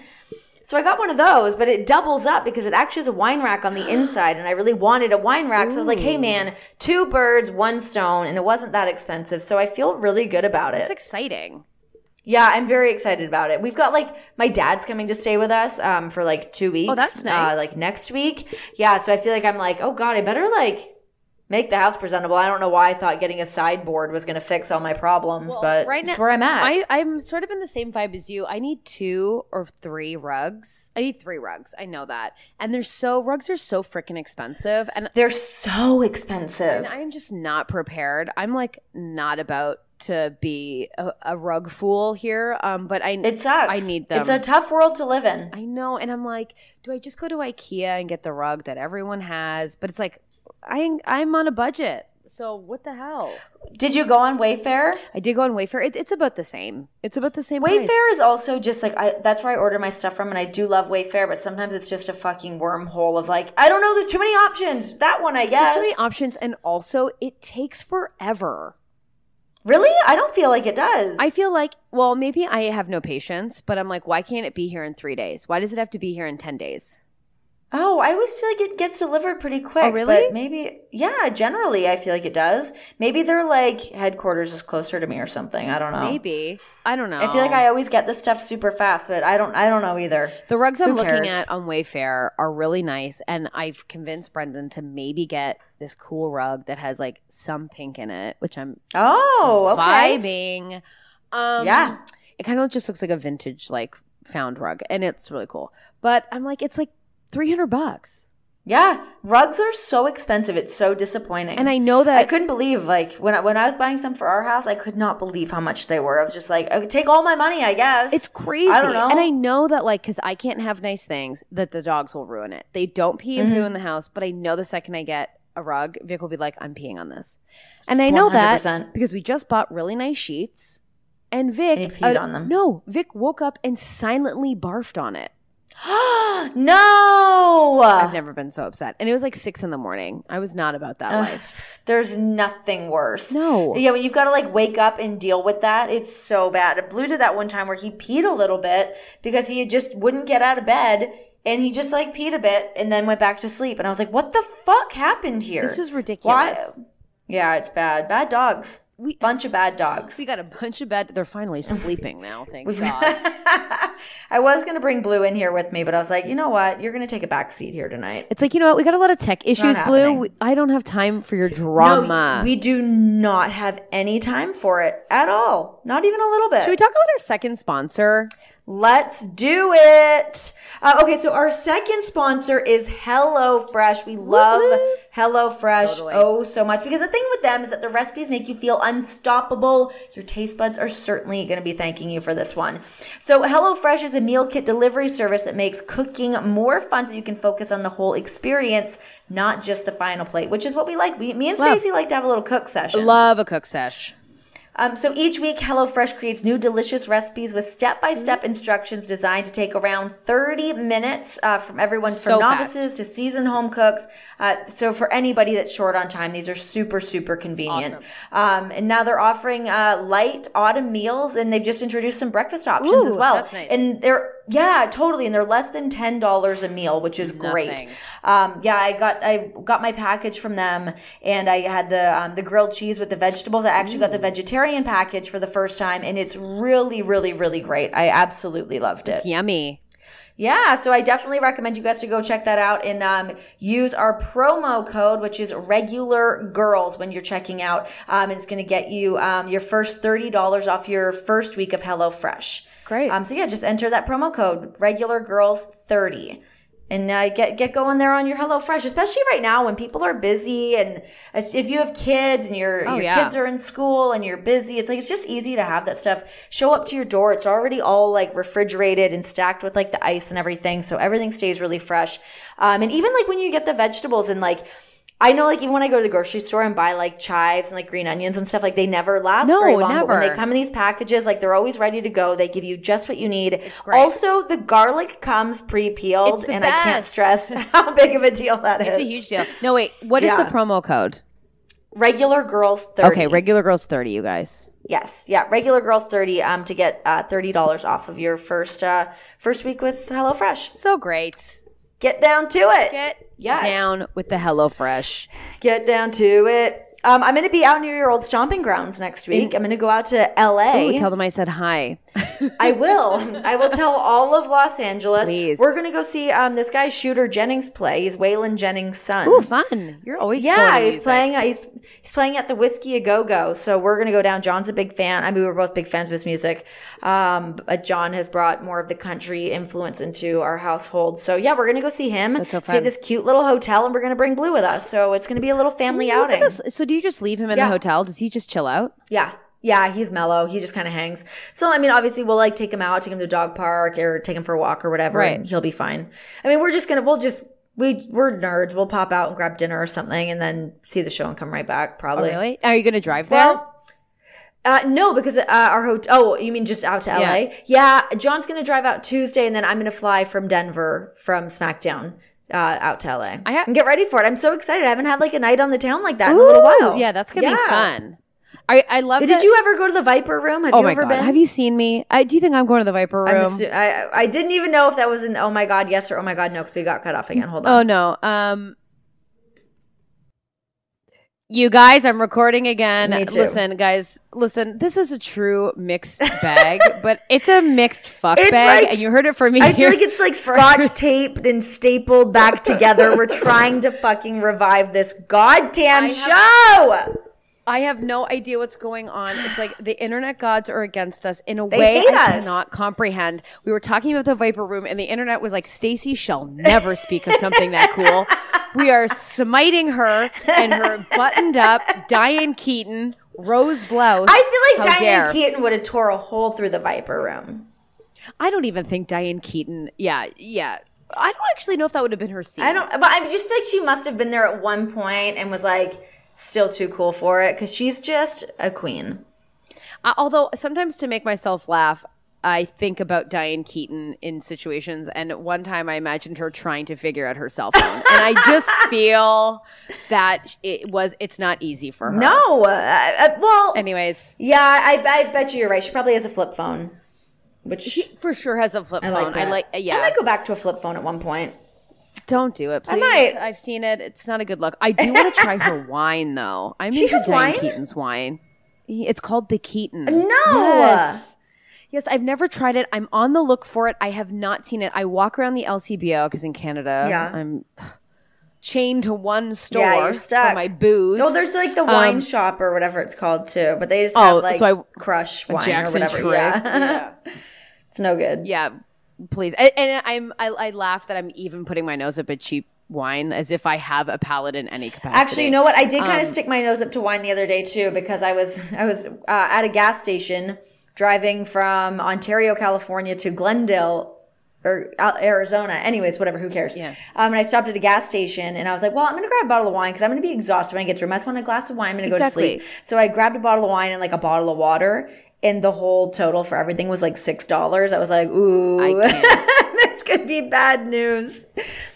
Speaker 1: So I got one of those, but it doubles up because it actually has a wine rack on the inside, and I really wanted a wine rack. So I was like, hey, man, 2 birds, 1 stone, and it wasn't that expensive. So I feel really good about it.
Speaker 2: It's exciting.
Speaker 1: Yeah, I'm very excited about it. We've got like my dad's coming to stay with us for like 2 weeks.
Speaker 2: Oh, that's nice.
Speaker 1: Like next week. Yeah, so I feel like I'm like, oh God, I better like make the house presentable. I don't know why I thought getting a sideboard was going to fix all my problems, but that's where I'm at.
Speaker 2: I'm sort of in the same vibe as you. I need 2 or 3 rugs. I need 3 rugs. I know that. And rugs are so freaking expensive. And
Speaker 1: they're so expensive.
Speaker 2: And I'm just not prepared. I'm like not about to be a rug fool here. But it sucks. I need them.
Speaker 1: It's a tough world to live in.
Speaker 2: I know. And I'm like, do I just go to IKEA and get the rug that everyone has? But it's like, I'm on a budget, so what the hell?
Speaker 1: Did you go on Wayfair?
Speaker 2: I did go on Wayfair. It's about the same. It's about the same
Speaker 1: Wayfair
Speaker 2: price.
Speaker 1: Is also just like, that's where I order my stuff from, and I do love Wayfair, but sometimes it's just a fucking wormhole of like, I don't know, there's too many options. That one, I guess.
Speaker 2: There's too many options, and also it takes forever.
Speaker 1: Really? I don't feel like it does.
Speaker 2: I feel like, well, maybe I have no patience, but I'm like, why can't it be here in 3 days? Why does it have to be here in 10 days?
Speaker 1: Oh, I always feel like it gets delivered pretty quick.
Speaker 2: Oh, really?
Speaker 1: But maybe, yeah, generally I feel like it does. Maybe their like headquarters is closer to me or something. I don't know.
Speaker 2: Maybe. I don't know.
Speaker 1: I feel like I always get this stuff super fast, but I don't know either.
Speaker 2: The rugs I'm looking at on Wayfair are really nice, and I've convinced Brendan to maybe get this cool rug that has like some pink in it, which I'm vibing.
Speaker 1: Yeah.
Speaker 2: It kind of just looks like a vintage like found rug, and it's really cool. But I'm like, it's like $300.
Speaker 1: Yeah, rugs are so expensive. It's so disappointing.
Speaker 2: And I know that
Speaker 1: I couldn't believe like when I was buying some for our house, I could not believe how much they were. I was just like, okay, take all my money, I guess.
Speaker 2: It's crazy.
Speaker 1: I don't know.
Speaker 2: And I know that like because I can't have nice things, that the dogs will ruin it. They don't pee and poo in the house, but I know the second I get a rug, Vic will be like, I'm peeing on this. And I know 100%. That because we just bought really nice sheets, and Vic
Speaker 1: peed on them.
Speaker 2: No, Vic woke up and silently barfed on it.
Speaker 1: No!
Speaker 2: I've never been so upset. And it was like 6 a.m. I was not about that life.
Speaker 1: There's nothing worse.
Speaker 2: No.
Speaker 1: Yeah, when you've got to like wake up and deal with that, it's so bad. Blue did that one time where he peed a little bit because he just wouldn't get out of bed. And he just like peed a bit and then went back to sleep. And I was like, what the fuck happened here?
Speaker 2: This is ridiculous.
Speaker 1: Why? Yeah, it's bad. Bad dogs. Bunch of bad dogs.
Speaker 2: We got a bunch of bad. They're finally sleeping now. Thank God.
Speaker 1: I was going to bring Blue in here with me, but I was like, you know what? You're going to take a back seat here tonight.
Speaker 2: It's like, you know what? We got a lot of tech issues, Blue. I don't have time for your drama.
Speaker 1: No, we do not have any time for it at all. Not even a little bit.
Speaker 2: Should we talk about our second sponsor?
Speaker 1: Let's do it. Okay, so our second sponsor is HelloFresh. We love HelloFresh so much because the thing with them is that the recipes make you feel unstoppable. Your taste buds are certainly going to be thanking you for this one. So HelloFresh is a meal kit delivery service that makes cooking more fun so you can focus on the whole experience, not just the final plate, which is what we like. Me and Stacey like to have a little cook session.
Speaker 2: Love a cook sesh.
Speaker 1: So each week, HelloFresh creates new delicious recipes with step-by-step instructions designed to take around 30 minutes from everyone from novices to seasoned home cooks. So for anybody that's short on time, these are super, super convenient. Awesome. And now they're offering light autumn meals, and they've just introduced some breakfast options as well.
Speaker 2: That's nice.
Speaker 1: And yeah, totally. And they're less than $10 a meal, which is great. I got my package from them, and I had the grilled cheese with the vegetables. I actually got the vegetarian package for the first time, and it's really, really, really great. I absolutely loved it.
Speaker 2: It's yummy.
Speaker 1: Yeah, so I definitely recommend you guys to go check that out and use our promo code, which is regular girls when you're checking out. And it's going to get you your first $30 off your first week of HelloFresh.
Speaker 2: Great.
Speaker 1: So yeah, just enter that promo code, regular girls 30. And get going there on your HelloFresh, especially right now when people are busy, and if you have kids and your kids are in school and you're busy, it's just easy to have that stuff show up to your door. It's already all like refrigerated and stacked with like the ice and everything, so everything stays really fresh. And even like when you get the vegetables and like, I know, like, even when I go to the grocery store and buy, like, chives and, like, green onions and stuff, like, they never last very long. Never. But when they come in these packages, like, they're always ready to go. They give you just what you need. It's great. Also, the garlic comes pre-peeled, and best. I can't stress how big of a deal that is.
Speaker 2: It's a huge deal. No, wait. What is the promo code?
Speaker 1: Regular Girls 30.
Speaker 2: Okay, Regular Girls 30, you guys.
Speaker 1: Yes. Yeah, Regular Girls 30 to get $30 off of your first week with HelloFresh.
Speaker 2: So great.
Speaker 1: Get down to it.
Speaker 2: Get down with the HelloFresh.
Speaker 1: Get down to it. I'm going to be out near your old stomping grounds next week. I'm going to go out to LA.
Speaker 2: Ooh, tell them I said hi.
Speaker 1: I will. I will tell all of Los Angeles.
Speaker 2: Please.
Speaker 1: We're going to go see this guy Shooter Jennings play. He's Waylon Jennings' son.
Speaker 2: Ooh, fun. You're always
Speaker 1: he's playing. He's playing at the Whiskey A Go Go. So we're going to go down. John's a big fan. I mean, we were both big fans of his music. But John has brought more of the country influence into our household. So yeah, we're going to go see him.
Speaker 2: That's so fun.
Speaker 1: See this cute little hotel, and we're going to bring Blue with us. So it's going to be a little family outing.
Speaker 2: So do you just leave him in the hotel? Does he just chill out?
Speaker 1: Yeah. Yeah, he's mellow. He just kind of hangs. So, I mean, obviously, we'll like take him out, take him to a dog park, or take him for a walk or whatever, and he'll be fine. I mean, we're nerds. We'll pop out and grab dinner or something, and then see the show and come right back, probably.
Speaker 2: Oh, really? Are you going to drive there?
Speaker 1: No, because our hotel. Oh, you mean just out to LA? Yeah, John's going to drive out Tuesday, and then I'm going to fly from Denver from SmackDown. Out to LA. And get ready for it. I'm so excited. I haven't had like a night on the town like that in a little while.
Speaker 2: Yeah, that's going to be fun. I love it.
Speaker 1: Did you ever go to the Viper Room? Have you ever been?
Speaker 2: Have you seen me? Do you think I'm going to the Viper Room?
Speaker 1: I didn't even know if that was an oh my God, yes or oh my God, no, because we got cut off again. Hold on.
Speaker 2: Oh, no. You guys, I'm recording again.
Speaker 1: Me too.
Speaker 2: Listen, guys, this is a true mixed bag, but it's a mixed fuck bag, like, and you heard it from me.
Speaker 1: I feel like it's like scotch taped and stapled back together. We're trying to fucking revive this goddamn show.
Speaker 2: I have no idea what's going on. It's like the internet gods are against us in a way I cannot comprehend. We were talking about the Viper Room, and the internet was like, Stacey shall never speak of something that cool. We are smiting her and her buttoned up Diane Keaton rose blouse.
Speaker 1: I feel like Diane Keaton would have tore a hole through the Viper Room.
Speaker 2: I don't even think Diane Keaton. Yeah. I don't actually know if that would have been her scene.
Speaker 1: But I just feel like she must have been there at one point and was like still too cool for it because she's just a queen.
Speaker 2: Although sometimes to make myself laugh, I think about Diane Keaton in situations, and one time I imagined her trying to figure out her cell phone, and I just feel that it's not easy for her.
Speaker 1: No, well,
Speaker 2: anyways,
Speaker 1: yeah, I bet you're right. She probably has a flip phone, which
Speaker 2: she for sure has a flip phone.
Speaker 1: I
Speaker 2: might
Speaker 1: go back to a flip phone at one point.
Speaker 2: Don't do it, please.
Speaker 1: I might.
Speaker 2: I've seen it. It's not a good look. I do want to try her wine, though. I'm into Diane Keaton's wine. It's called the Keaton.
Speaker 1: No.
Speaker 2: Yes, I've never tried it. I'm on the look for it. I have not seen it. I walk around the LCBO because in Canada, I'm chained to one store for my booze.
Speaker 1: No, there's like the wine shop or whatever it's called too, but they just have like Crush wine
Speaker 2: Jackson
Speaker 1: or whatever.
Speaker 2: Triggs.
Speaker 1: Yeah. It's no good.
Speaker 2: Yeah. Please. And I laugh that I'm even putting my nose up at cheap wine as if I have a palate in any capacity.
Speaker 1: Actually, you know what? I did kind of stick my nose up to wine the other day too, because I was at a gas station driving from Ontario, California to Glendale or Arizona. Anyways, whatever, who cares?
Speaker 2: Yeah.
Speaker 1: And I stopped at a gas station and I was like, well, I'm going to grab a bottle of wine because I'm going to be exhausted when I get to room. I just want a glass of wine. I'm going to go to sleep. So I grabbed a bottle of wine and like a bottle of water. And the whole total for everything was like $6. I was like, ooh,
Speaker 2: I can't.
Speaker 1: this could be bad news.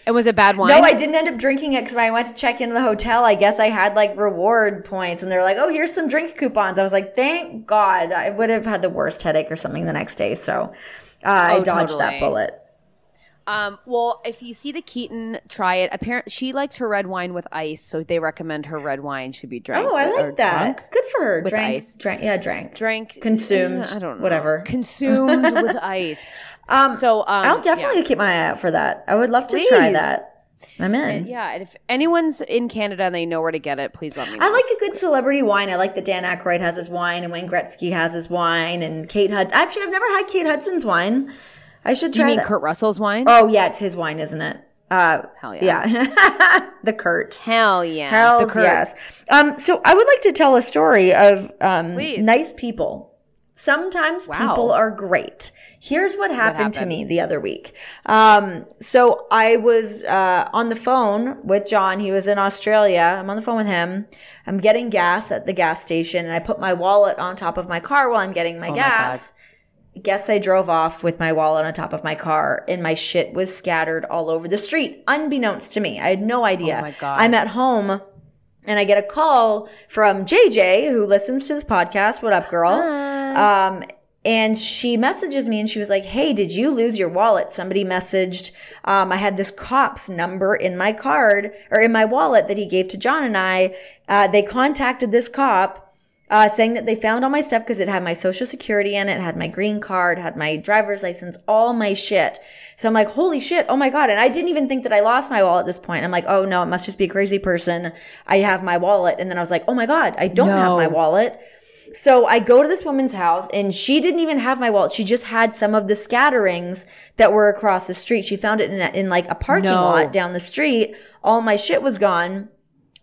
Speaker 2: And was it bad wine?
Speaker 1: No, I didn't end up drinking it because when I went to check into the hotel, I guess I had like reward points. And they're like, oh, here's some drink coupons. I was like, thank God. I would have had the worst headache or something the next day. So I dodged that bullet.
Speaker 2: Well, if you see the Keaton, try it. Apparently, she likes her red wine with ice, so they recommend her red wine should be drank.
Speaker 1: Oh, I like that.
Speaker 2: Drunk
Speaker 1: good for her.
Speaker 2: With ice.
Speaker 1: Drank. Consumed.
Speaker 2: I don't know.
Speaker 1: Whatever.
Speaker 2: Consumed with ice.
Speaker 1: I'll definitely keep my eye out for that. I would love to try that. I'm in.
Speaker 2: And if anyone's in Canada and they know where to get it, please let me know.
Speaker 1: I like a good celebrity wine. I like that Dan Aykroyd has his wine and Wayne Gretzky has his wine and Kate Hudson. Actually, I've never had Kate Hudson's wine. I should try.
Speaker 2: Do you mean Kurt Russell's wine?
Speaker 1: Oh yeah, it's his wine, isn't it?
Speaker 2: Hell yeah.
Speaker 1: Yeah. The Kurt.
Speaker 2: Hell yeah.
Speaker 1: Hell
Speaker 2: the Kurt.
Speaker 1: Yes. So I would like to tell a story of nice people. Sometimes people are great. Here's what happened to me the other week. So I was on the phone with John. He was in Australia. I'm on the phone with him. I'm getting gas at the gas station, and I put my wallet on top of my car while I'm getting my gas. Guess I drove off with my wallet on top of my car, and my shit was scattered all over the street, unbeknownst to me. I had no idea.
Speaker 2: Oh my God.
Speaker 1: I'm at home, and I get a call from JJ, who listens to this podcast. What up, girl? And she messages me, and she was like, hey, did you lose your wallet? Somebody messaged. I had this cop's number in my card, or in my wallet that he gave to John and I. They contacted this cop. Saying that they found all my stuff because it had my social security in it, had my green card, had my driver's license, all my shit. So I'm like, holy shit, oh my God. And I didn't even think that I lost my wallet at this point. I'm like, oh no, it must just be a crazy person. I have my wallet. And then I was like, oh my God, I don't have my wallet. So I go to this woman's house and she didn't even have my wallet. She just had some of the scatterings that were across the street. She found it in like a parking lot down the street. All my shit was gone.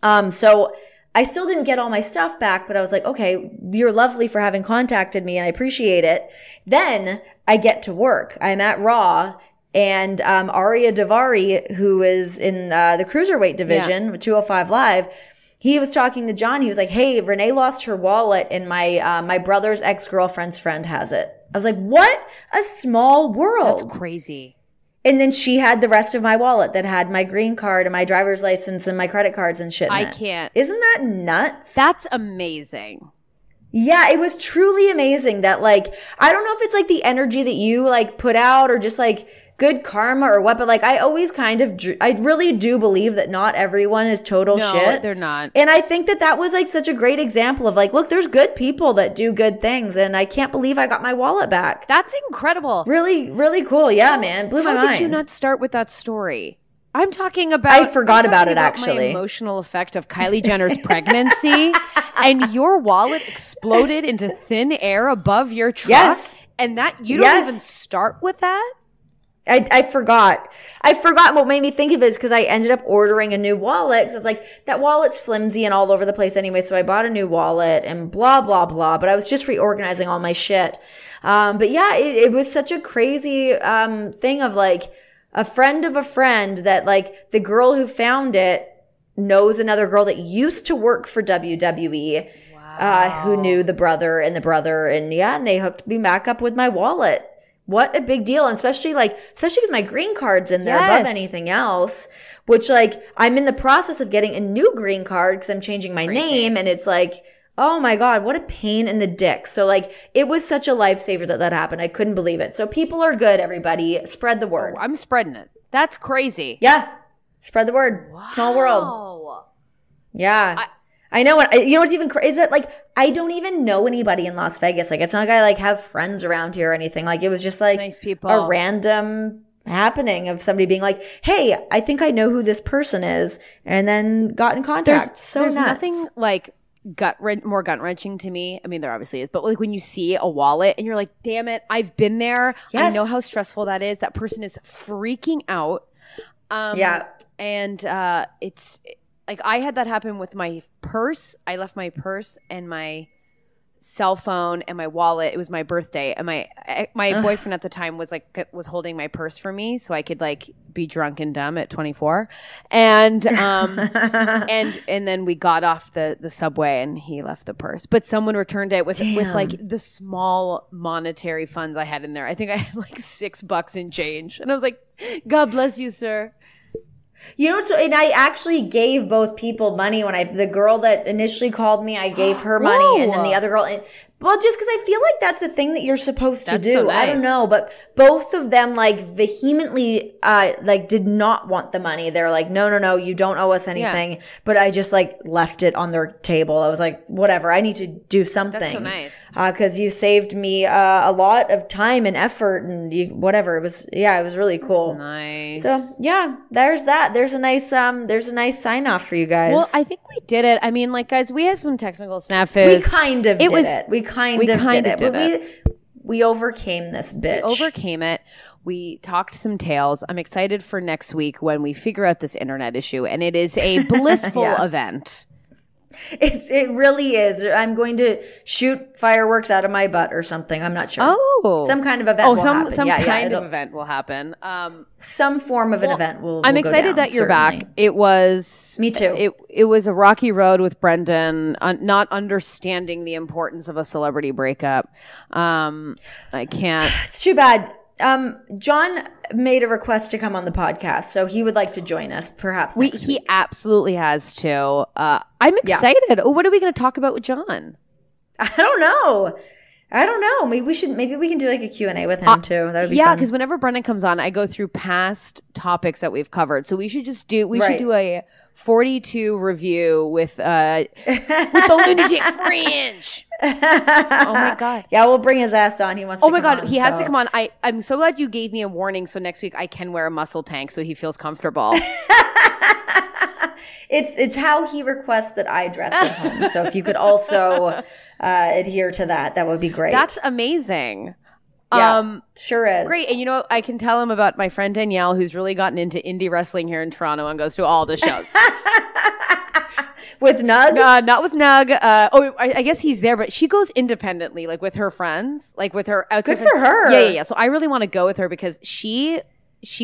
Speaker 1: So I still didn't get all my stuff back, but I was like, okay, you're lovely for having contacted me and I appreciate it. Then I get to work. I'm at Raw and Arya Davari, who is in the cruiserweight division, 205 Live, he was talking to John. He was like, hey, Renee lost her wallet and my brother's ex-girlfriend's friend has it. I was like, what a small world.
Speaker 2: That's crazy.
Speaker 1: And then she had the rest of my wallet that had my green card and my driver's license and my credit cards and shit in it.
Speaker 2: Can't.
Speaker 1: Isn't that nuts?
Speaker 2: That's amazing.
Speaker 1: Yeah, it was truly amazing that, like, I don't know if it's like the energy that you like put out or just like good karma or what, but like I always kind of, I really do believe that not everyone is total shit.
Speaker 2: No, they're not.
Speaker 1: And I think that that was like such a great example of like, look, there's good people that do good things. And I can't believe I got my wallet back.
Speaker 2: That's incredible.
Speaker 1: Really, really cool. Yeah, man. Blew my mind.
Speaker 2: How did you not start with that story? I'm talking about.
Speaker 1: I forgot about it actually.
Speaker 2: My emotional effect of Kylie Jenner's pregnancy, and your wallet exploded into thin air above your truck.
Speaker 1: Yes.
Speaker 2: And that you don't even start with that.
Speaker 1: I forgot. What made me think of it is because I ended up ordering a new wallet. Because I was like, that wallet's flimsy and all over the place anyway. So I bought a new wallet and blah, blah, blah. But I was just reorganizing all my shit. But yeah, it was such a crazy thing of like a friend of a friend that like the girl who found it knows another girl that used to work for WWE who knew the brother. And yeah, and they hooked me back up with my wallet. what a big deal. And especially because my green card's in there above anything else, which like I'm in the process of getting a new green card because I'm changing my name. And it's like, oh my God, what a pain in the dick. So like it was such a lifesaver that happened. I couldn't believe it. So people are good, everybody. Spread the word.
Speaker 2: I'm spreading it. That's crazy.
Speaker 1: Yeah. Spread the word. Wow. Small world. Yeah. I know what you know what's even crazy is that like I don't even know anybody in Las Vegas. Like it's not like I like have friends around here or anything. Like it was just like
Speaker 2: nice people.
Speaker 1: A random happening of somebody being like, "Hey, I think I know who this person is," and then got in contact. There's
Speaker 2: nothing like more gut wrenching to me. I mean, there obviously is, but like when you see a wallet and you're like, "Damn it, I've been there. Yes. I know how stressful that is." That person is freaking out. And it's. Like I had that happen with my purse. I left my purse and my cell phone and my wallet. It was my birthday, and my boyfriend at the time was holding my purse for me so I could like be drunk and dumb at 24. And and then we got off the subway and he left the purse, but someone returned it with like the small monetary funds I had in there. I think I had like $6 in change, and I was like, "God bless you, sir."
Speaker 1: You know, and I actually gave both people money when the girl that initially called me, I gave her money, and then the other girl, well, just because I feel like that's the thing that you're supposed to do. So nice. I don't know, but both of them like vehemently like did not want the money. They're like, no, you don't owe us anything. Yeah. But I just like left it on their table. I was like, whatever, I need to do something. That's so
Speaker 2: nice.
Speaker 1: Because you saved me a lot of time and effort and whatever. It was really cool.
Speaker 2: That's nice.
Speaker 1: So yeah, there's that. There's a nice sign off for you guys.
Speaker 2: Well, I think we did it. I mean, like guys, we had some technical snafus.
Speaker 1: We kind of did it. We kind of did it. We overcame this bitch.
Speaker 2: We overcame it. We talked some tales. I'm excited for next week when we figure out this internet issue, and it is a blissful event.
Speaker 1: It really is. I'm going to shoot fireworks out of my butt or something. I'm not sure.
Speaker 2: Oh,
Speaker 1: some kind of event. will happen.
Speaker 2: Some kind of event will happen.
Speaker 1: Some form of an event will.
Speaker 2: I'm excited that you're back. It was
Speaker 1: me too.
Speaker 2: It was a rocky road with Brendan, not understanding the importance of a celebrity breakup. I can't.
Speaker 1: It's too bad. John made a request to come on the podcast, so he would like to join us perhaps next week.
Speaker 2: He absolutely has to. I'm excited. Yeah. Oh, what are we going to talk about with John?
Speaker 1: I don't know. Maybe we can do like a Q&A with him too. That would be fun.
Speaker 2: Yeah, because whenever Brendan comes on, I go through past topics that we've covered. So we should just do a 42 review with the Lunatic Fringe. Oh my God.
Speaker 1: Yeah, we'll bring his ass on. He wants to come on.
Speaker 2: Oh my God, he has to come on. I'm so glad you gave me a warning so next week I can wear a muscle tank so he feels comfortable.
Speaker 1: It's how he requests that I dress at home. So if you could also adhere to that would be great.
Speaker 2: That's amazing.
Speaker 1: Yeah, sure is.
Speaker 2: Great. And you know what? I can tell him about my friend Danielle, who's really gotten into indie wrestling here in Toronto and goes to all the shows.
Speaker 1: With Nug?
Speaker 2: Not with Nug. I guess he's there, but she goes independently, like with her friends, like with her outside.
Speaker 1: Good for her.
Speaker 2: Yeah. So I really want to go with her because she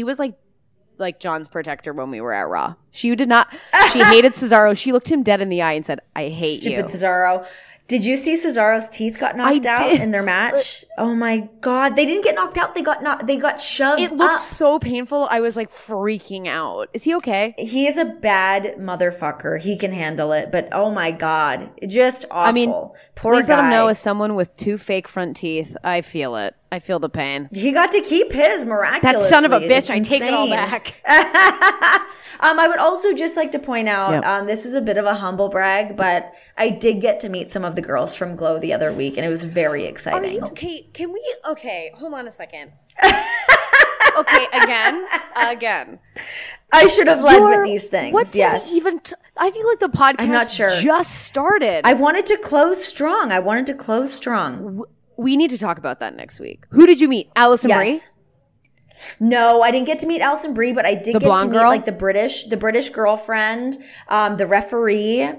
Speaker 2: was like John's protector when we were at Raw. She hated Cesaro. She looked him dead in the eye and said, "I hate you."
Speaker 1: Stupid Cesaro. Did you see Cesaro's teeth got knocked out in their match? Oh my God. They didn't get knocked out. They got shoved up.
Speaker 2: It looked so painful. I was like freaking out. Is he okay?
Speaker 1: He is a bad motherfucker. He can handle it. But oh my God. Just awful.
Speaker 2: I mean,
Speaker 1: poor
Speaker 2: please
Speaker 1: guy.
Speaker 2: let him know as someone with 2 fake front teeth. I feel it. I feel the pain.
Speaker 1: He got to keep his miraculously.
Speaker 2: That son of a bitch. I take it all back.
Speaker 1: I would also just like to point out, this is a bit of a humble brag, but I did get to meet some of the girls from Glow the other week, and it was very exciting.
Speaker 2: Are you okay? Okay, hold on a second. Okay, again.
Speaker 1: I should have led with these things.
Speaker 2: What did we even I feel like the podcast
Speaker 1: I'm not sure.
Speaker 2: just started.
Speaker 1: I wanted to close strong.
Speaker 2: We need to talk about that next week. Who did you meet? Allison Brie?
Speaker 1: No, I didn't get to meet Alison Brie, but I did get to meet like the British girlfriend, the referee.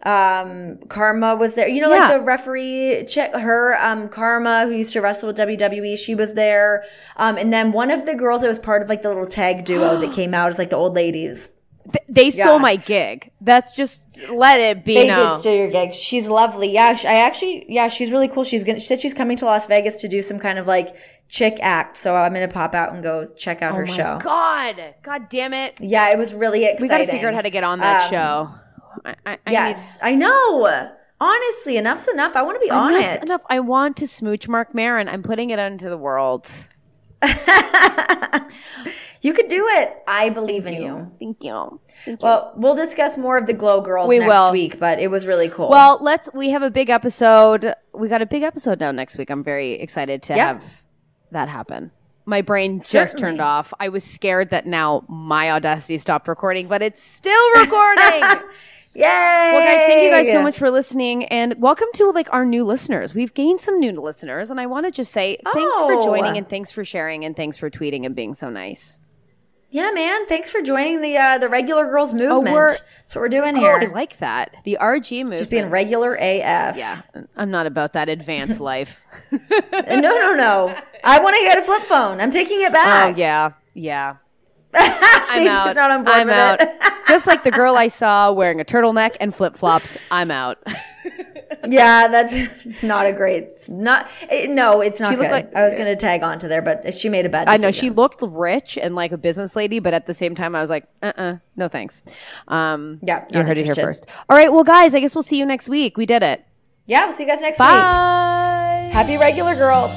Speaker 1: Karma was there. You know, like the referee chick, Karma, who used to wrestle with WWE, she was there. And then one of the girls that was part of like the little tag duo that came out is like the old ladies.
Speaker 2: They stole my gig. That's just let it be.
Speaker 1: They did steal your gig. She's lovely. Yeah, she's really cool. She said she's coming to Las Vegas to do some kind of like chick act. So I'm going to pop out and go check out her show.
Speaker 2: God damn it.
Speaker 1: Yeah, it was really exciting.
Speaker 2: We got to figure out how to get on that show.
Speaker 1: I know. Honestly, enough's enough. I want to be on it.
Speaker 2: Enough. I want to smooch Mark Maron. I'm putting it into the world.
Speaker 1: You could do it. I believe in you.
Speaker 2: Thank you.
Speaker 1: Well, we'll discuss more of the Glow Girls next week, but it was really cool.
Speaker 2: Well, we have a big episode. We got a big episode now next week. I'm very excited to have that happen. My brain just turned off. I was scared that now my Audacity stopped recording, but it's still recording.
Speaker 1: Yay!
Speaker 2: Well, guys, thank you guys so much for listening, and welcome to our new listeners. We've gained some new listeners, and I want to just say thanks for joining, and thanks for sharing, and thanks for tweeting and being so nice.
Speaker 1: Yeah, man. Thanks for joining the regular girls movement. That's what we're doing here.
Speaker 2: I like that. The RG movement.
Speaker 1: Just being regular AF.
Speaker 2: Yeah. I'm not about that advanced life.
Speaker 1: No. I want to get a flip phone. I'm taking it back.
Speaker 2: Oh, yeah.
Speaker 1: I'm out. Not on board
Speaker 2: I'm
Speaker 1: with
Speaker 2: out.
Speaker 1: It.
Speaker 2: Just like the girl I saw wearing a turtleneck and flip-flops, I'm out.
Speaker 1: Yeah, that's not a great. It's not good. I was going to tag onto there, but she made a bad decision.
Speaker 2: I know. She looked rich and like a business lady, but at the same time, I was like, no thanks.
Speaker 1: Yeah,
Speaker 2: you heard it here first. All right, well, guys, I guess we'll see you next week. We did it.
Speaker 1: Yeah, we'll see you guys next
Speaker 2: week.
Speaker 1: Bye. Happy regular girls.